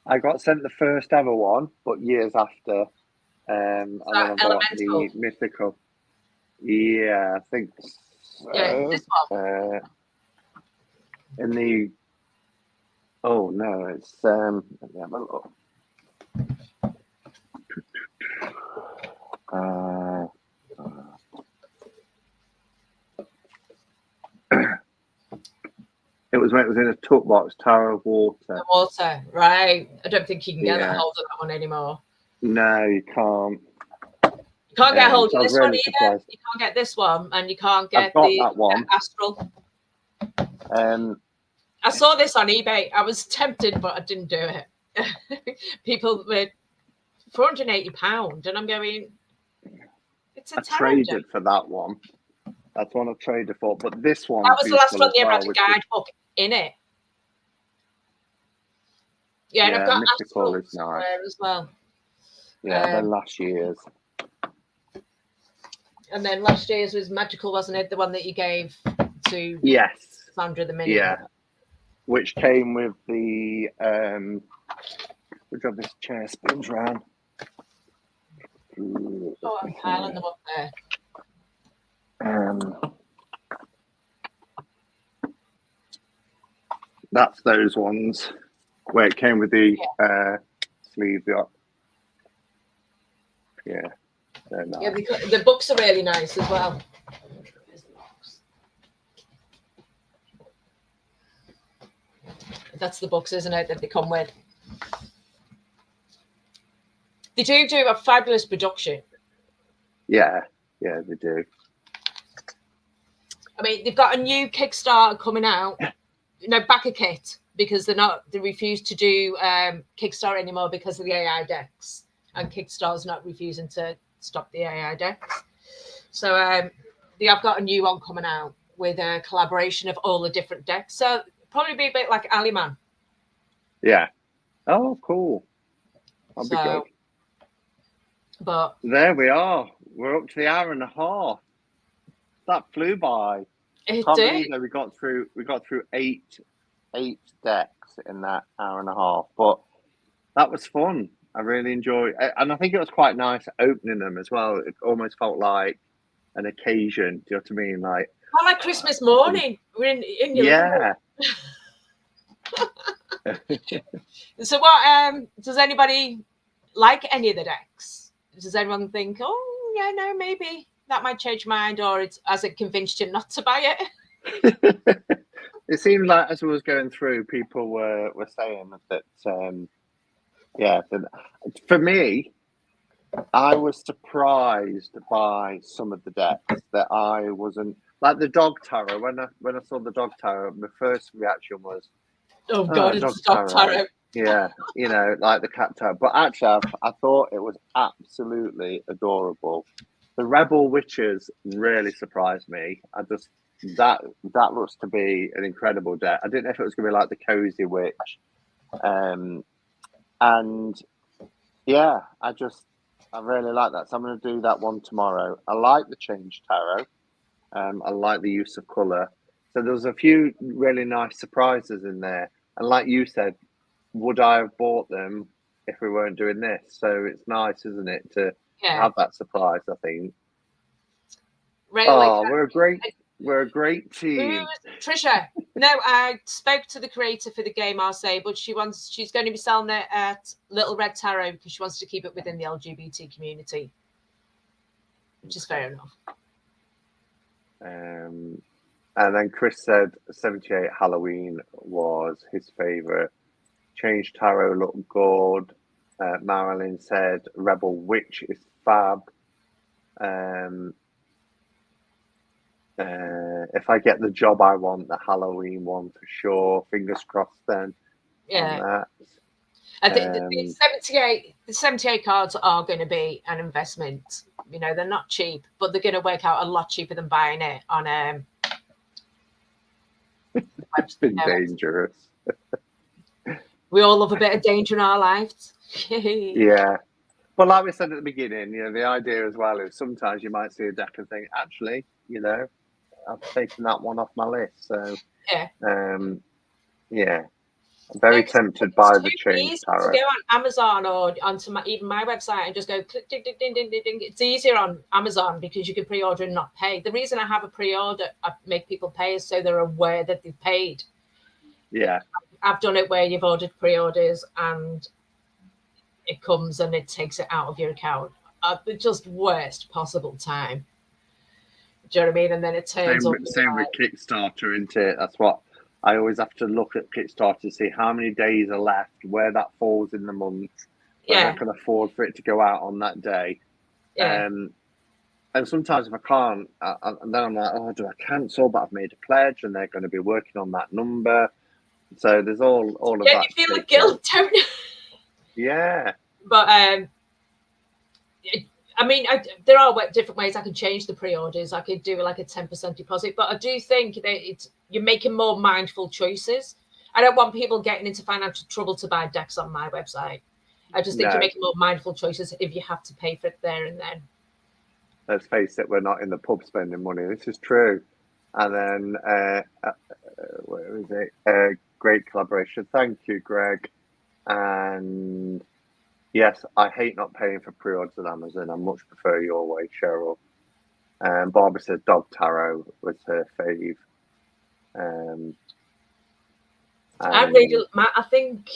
I got sent the first ever one, but years after. And then I got the mythical. Yeah, I think so. Yeah, this one. In the oh no, it's let me have a look. It was when it was in a tuck box, Tower of Water. The water, right? I don't think you can get a hold of that one anymore. No, you can't. You can't get a hold of this one either. Surprised. You can't get this one, and you can't get that one. Astral. I saw this on eBay. I was tempted, but I didn't do it. People were £480, and I'm going. It's a traded for that one. That's one I traded for, but this one. That was the last one they ever had a guidebook in it. Yeah, and I've got Astral there as well. Yeah, then last year's. And then last year's was magical, wasn't it? The one that you gave to Sandra the Mini. Yeah, which came with the which of this chair spins round. Oh, I'm piling them up there. That's those ones where it came with the sleeve up. Yeah. Nice. Yeah, the books are really nice as well. That's the books, isn't it, that they come with? They do a fabulous production. Yeah, they do. I mean, they've got a new Kickstarter coming out. Back a kit, because they refuse to do Kickstarter anymore because of the AI decks, and Kickstarter's not refusing to stop the AI decks. So they have got a new one coming out with a collaboration of all the different decks. So probably be a bit like Aliman. Yeah. Oh, cool. That'll be good. But there we are. We're up to the hour and a half. That flew by. It Can't did. believe that we got through eight decks in that hour and a half. But that was fun. I really enjoyed it. And I think it was quite nice opening them as well. It almost felt like an occasion. Do you know what I mean? Like Christmas morning. We're in your living room. So what does anybody like any of the decks? Does anyone think, oh yeah, no, maybe that might change my mind, or has it convinced you not to buy it? It seemed like as we was going through, people were saying that for me, I was surprised by some of the decks that I wasn't. like the dog tarot. When I saw the dog tarot, my first reaction was, Oh God, it's dog tarot. Yeah, you know, like the cat tarot. But actually, I thought it was absolutely adorable. The Rebel Witches really surprised me. That looks to be an incredible deck. I didn't know if it was going to be like the Cozy Witch, and yeah, I really like that. So I'm going to do that one tomorrow. I like the Change Tarot. I like the use of colour. So there was a few really nice surprises in there. And like you said, would I have bought them if we weren't doing this? So it's nice, isn't it, to have that surprise, I think. We're a great team. Trisha. No, I spoke to the creator for the game, I'll say, but she's going to be selling it at Little Red Tarot because she wants to keep it within the LGBT community, which is fair enough. And then Chris said 78 Halloween was his favourite. Change Tarot looked good. Marilyn said Rebel Witch is fab. If I get the job I want, the Halloween one for sure. Fingers crossed then. Yeah. I think the 78 cards are going to be an investment. You know, they're not cheap, but they're going to work out a lot cheaper than buying it on It's been dangerous. We all love a bit of danger in our lives. Yeah. But like we said at the beginning, you know, the idea as well is sometimes you might see a deck and think, actually, you know, I've taken that one off my list. So yeah. I'm very tempted by the Change Tarot. To go on Amazon or onto even my website and just go click, ding, ding, ding, ding, ding, ding. It's easier on Amazon because you can pre-order and not pay. The reason I have a pre-order, I make people pay is so they're aware that they've paid. Yeah. I've done it where you've ordered pre-orders and it comes and it takes it out of your account at the just worst possible time. Do you know what I mean? And then it turns up. Same with Kickstarter, isn't it? That's what I always have to look at Kickstarter to see how many days are left, where that falls in the month, where I can afford for it to go out on that day. Yeah. And sometimes if I can't, and then I'm like, oh, do I cancel? But I've made a pledge, and they're going to be working on that number. So there's all of that. Yeah, you feel like guilt, don't you? Yeah. But I mean, there are different ways I can change the pre-orders. I could do like a 10% deposit, but I do think that you're making more mindful choices. I don't want people getting into financial trouble to buy decks on my website. I just think you're making more mindful choices if you have to pay for it there and then. Let's face it, we're not in the pub spending money. This is true. And then, where is it? Great collaboration. Thank you, Greg. And yes, I hate not paying for pre-orders on Amazon. I much prefer your way, Cheryl. Barbara said Dog Tarot was her fave. I think,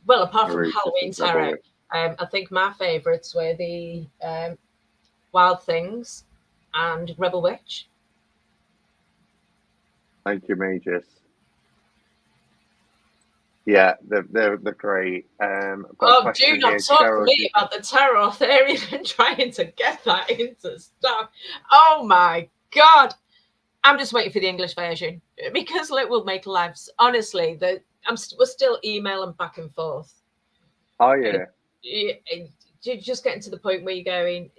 well, apart from Halloween Tarot, I think my favourites were the Wild Things and Rebel Witch. Thank you, Magus. Yeah, they're great. Do not talk to me about the Tarot Theory and trying to get that into stock. Oh my God. I'm just waiting for the English version because it will make lives. Honestly, we're still emailing back and forth. Oh, yeah. You're just getting to the point where you're going,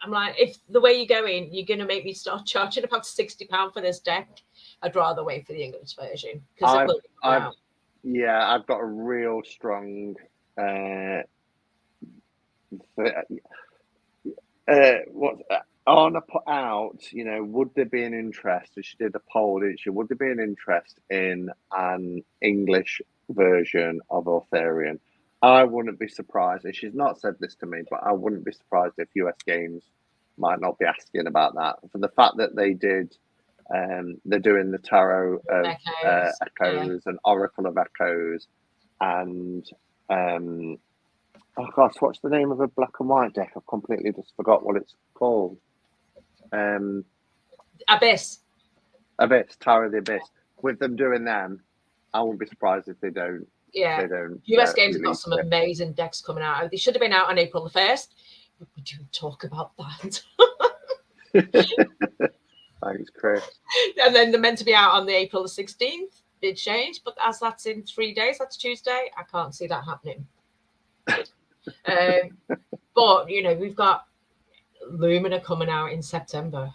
I'm like, if the way you're going, you're going to make me start charging about £60 for this deck. I'd rather wait for the English version because it will come out. Yeah, I've got a real strong I want to put out, you know, would there be an interest? She did a poll, didn't she? Would there be an interest in an English version of Arthurian? I wouldn't be surprised, and she's not said this to me, but I wouldn't be surprised if US Games might not be asking about that. For the fact that they did, they're doing the Tarot of Echoes and Oracle of Echoes, and oh gosh, what's the name of a black and white deck? I've completely just forgot what it's called. Abyss, Tarot of the Abyss. With them doing them, I wouldn't be surprised if they don't. Yeah, they don't, US Games have got some amazing decks coming out. They should have been out on April the 1st. Would you talk about that? Thanks, Chris. And then they're meant to be out on the April the 16th. Did change, but as that's in 3 days, that's Tuesday. I can't see that happening. But you know, we've got Lumina coming out in September.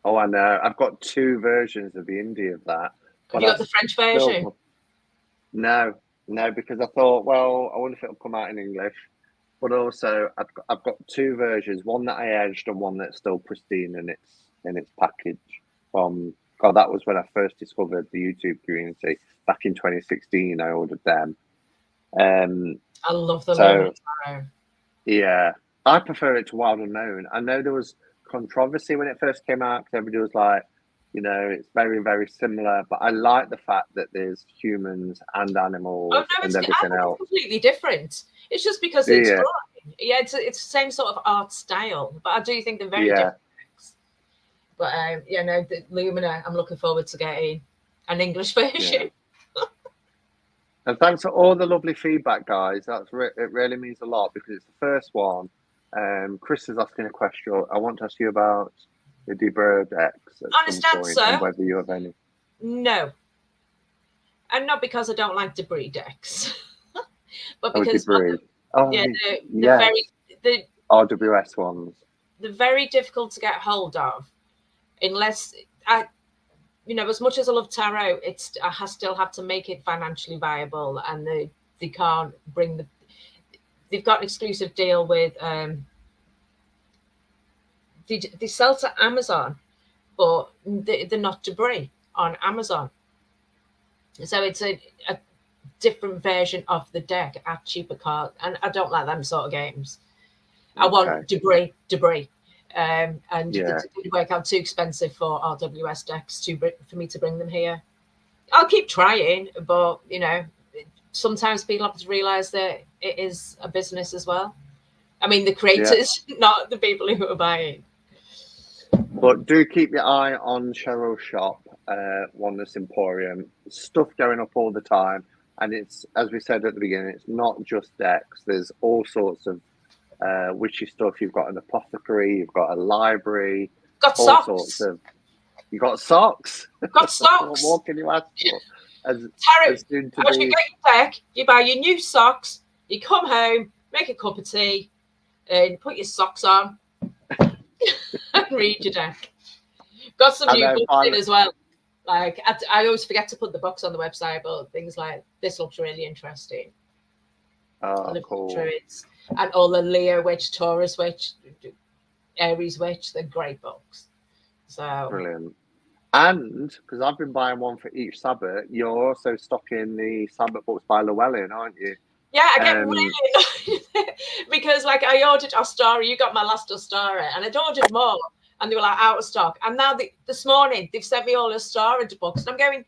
Oh, I know. I've got 2 versions of the indie of that. Have you got the French version? No, because I thought, well, I wonder if it'll come out in English. But also, I've got 2 versions. One that I edged and one that's still pristine in its package. God, that was when I first discovered the YouTube community back in 2016. I ordered them. I love the Lumina. Yeah, I prefer it to Wild Unknown. I know there was controversy when it first came out because everybody was like, you know, it's very, very similar. But I like the fact that there's humans and animals and everything else. It's completely different. It's just because it's drawing. Yeah, it's the same sort of art style, but I do think they're very different. But yeah, no, the Lumina, I'm looking forward to getting an English version. Yeah. And thanks for all the lovely feedback, guys. It really means a lot because it's the first one. Chris is asking a question. I want to ask you about the Debra decks at some point and whether you have any. No. And not because I don't like debris decks, but because the RWS ones. They're very difficult to get hold of, unless you know, as much as I love tarot, I still have to make it financially viable, and they can't bring they've got an exclusive deal with they sell to Amazon, but they're not debris on Amazon. So it's a different version of the deck at cheaper cards, and I don't like them sort of games. I want debris. And it would work out too expensive for RWS decks for me to bring them here. I'll keep trying, but you know, sometimes people have to realize that it is a business as well. I mean, the creators, not the people who are buying. But do keep your eye on Cheryl's shop, Oneness Emporium. Stuff going up all the time, and it's, as we said at the beginning, it's not just decks. There's all sorts of witchy stuff. You've got an apothecary, you've got a library, got all socks. Sorts of. You got socks. Got socks. What more can you ask for? As you get your deck, you buy your new socks. You come home, make a cup of tea, and put your socks on, and read your deck. Got some new books in as well. Like I always forget to put the books on the website, but things like this looks really interesting. Oh, cool. Druids. And all the Leo witch, Taurus witch, Aries witch, they're great books. So brilliant. And because I've been buying one for each Sabbath, you're also stocking the Sabbath books by Llewellyn, aren't you? Yeah, I get really annoyed because like I ordered Ostara, you got my last Ostara, and I'd ordered more, and they were like out of stock. And now this morning they've sent me all Ostara books, and I'm going,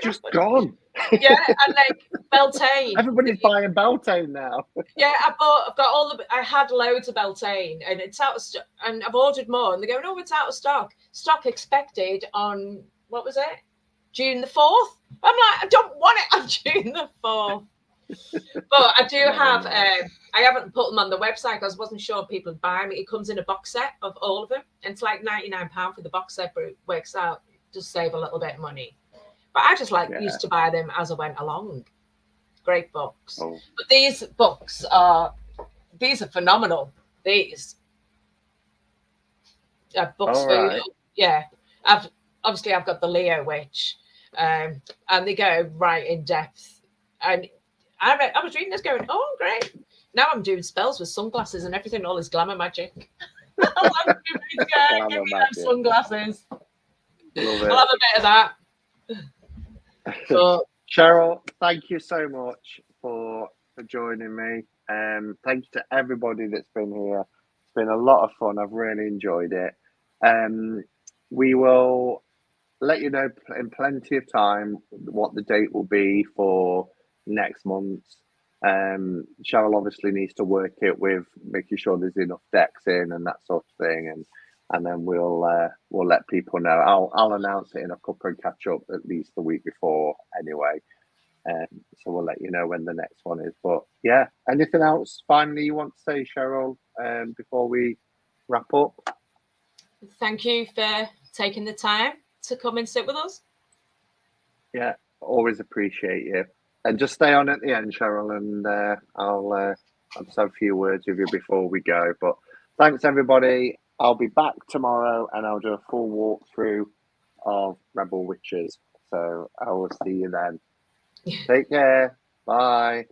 just gone. Yeah, and like Beltane. Everybody's buying Beltane now. Yeah, I had loads of Beltane, and it's out of stock, and I've ordered more, and they're going, oh, it's out of stock. Stock expected on, what was it? June the 4th? I'm like, I don't want it on June the 4th. But I do have, I haven't put them on the website because I wasn't sure people would buy them. It comes in a box set of all of them, and it's like £99 for the box set, but it works out, just save a little bit of money. But I just used to buy them as I went along. Great books. Oh. But these books are phenomenal. These books for I've got the Leo Witch, and they go right in depth. And I was reading this going, oh great. Now I'm doing spells with sunglasses and everything, all this glamour magic. I love give me them sunglasses. I'll have a bit of that. Cheryl, thank you so much for joining me. Thank you to everybody that's been here. It's been a lot of fun. I've really enjoyed it. We will let you know in plenty of time what the date will be for next month. Cheryl obviously needs to work it with making sure there's enough decks in and that sort of thing, and then we'll let people know. I'll announce it in a couple and catch up at least the week before anyway. So we'll let you know when the next one is. But yeah, anything else finally you want to say, Cheryl, before we wrap up? Thank you for taking the time to come and sit with us. Yeah, always appreciate you. And just stay on at the end, Cheryl, and I'll just have a few words with you before we go. But thanks, everybody. I'll be back tomorrow, and I'll do a full walkthrough of Rebel Witches. So I will see you then. Take care. Bye.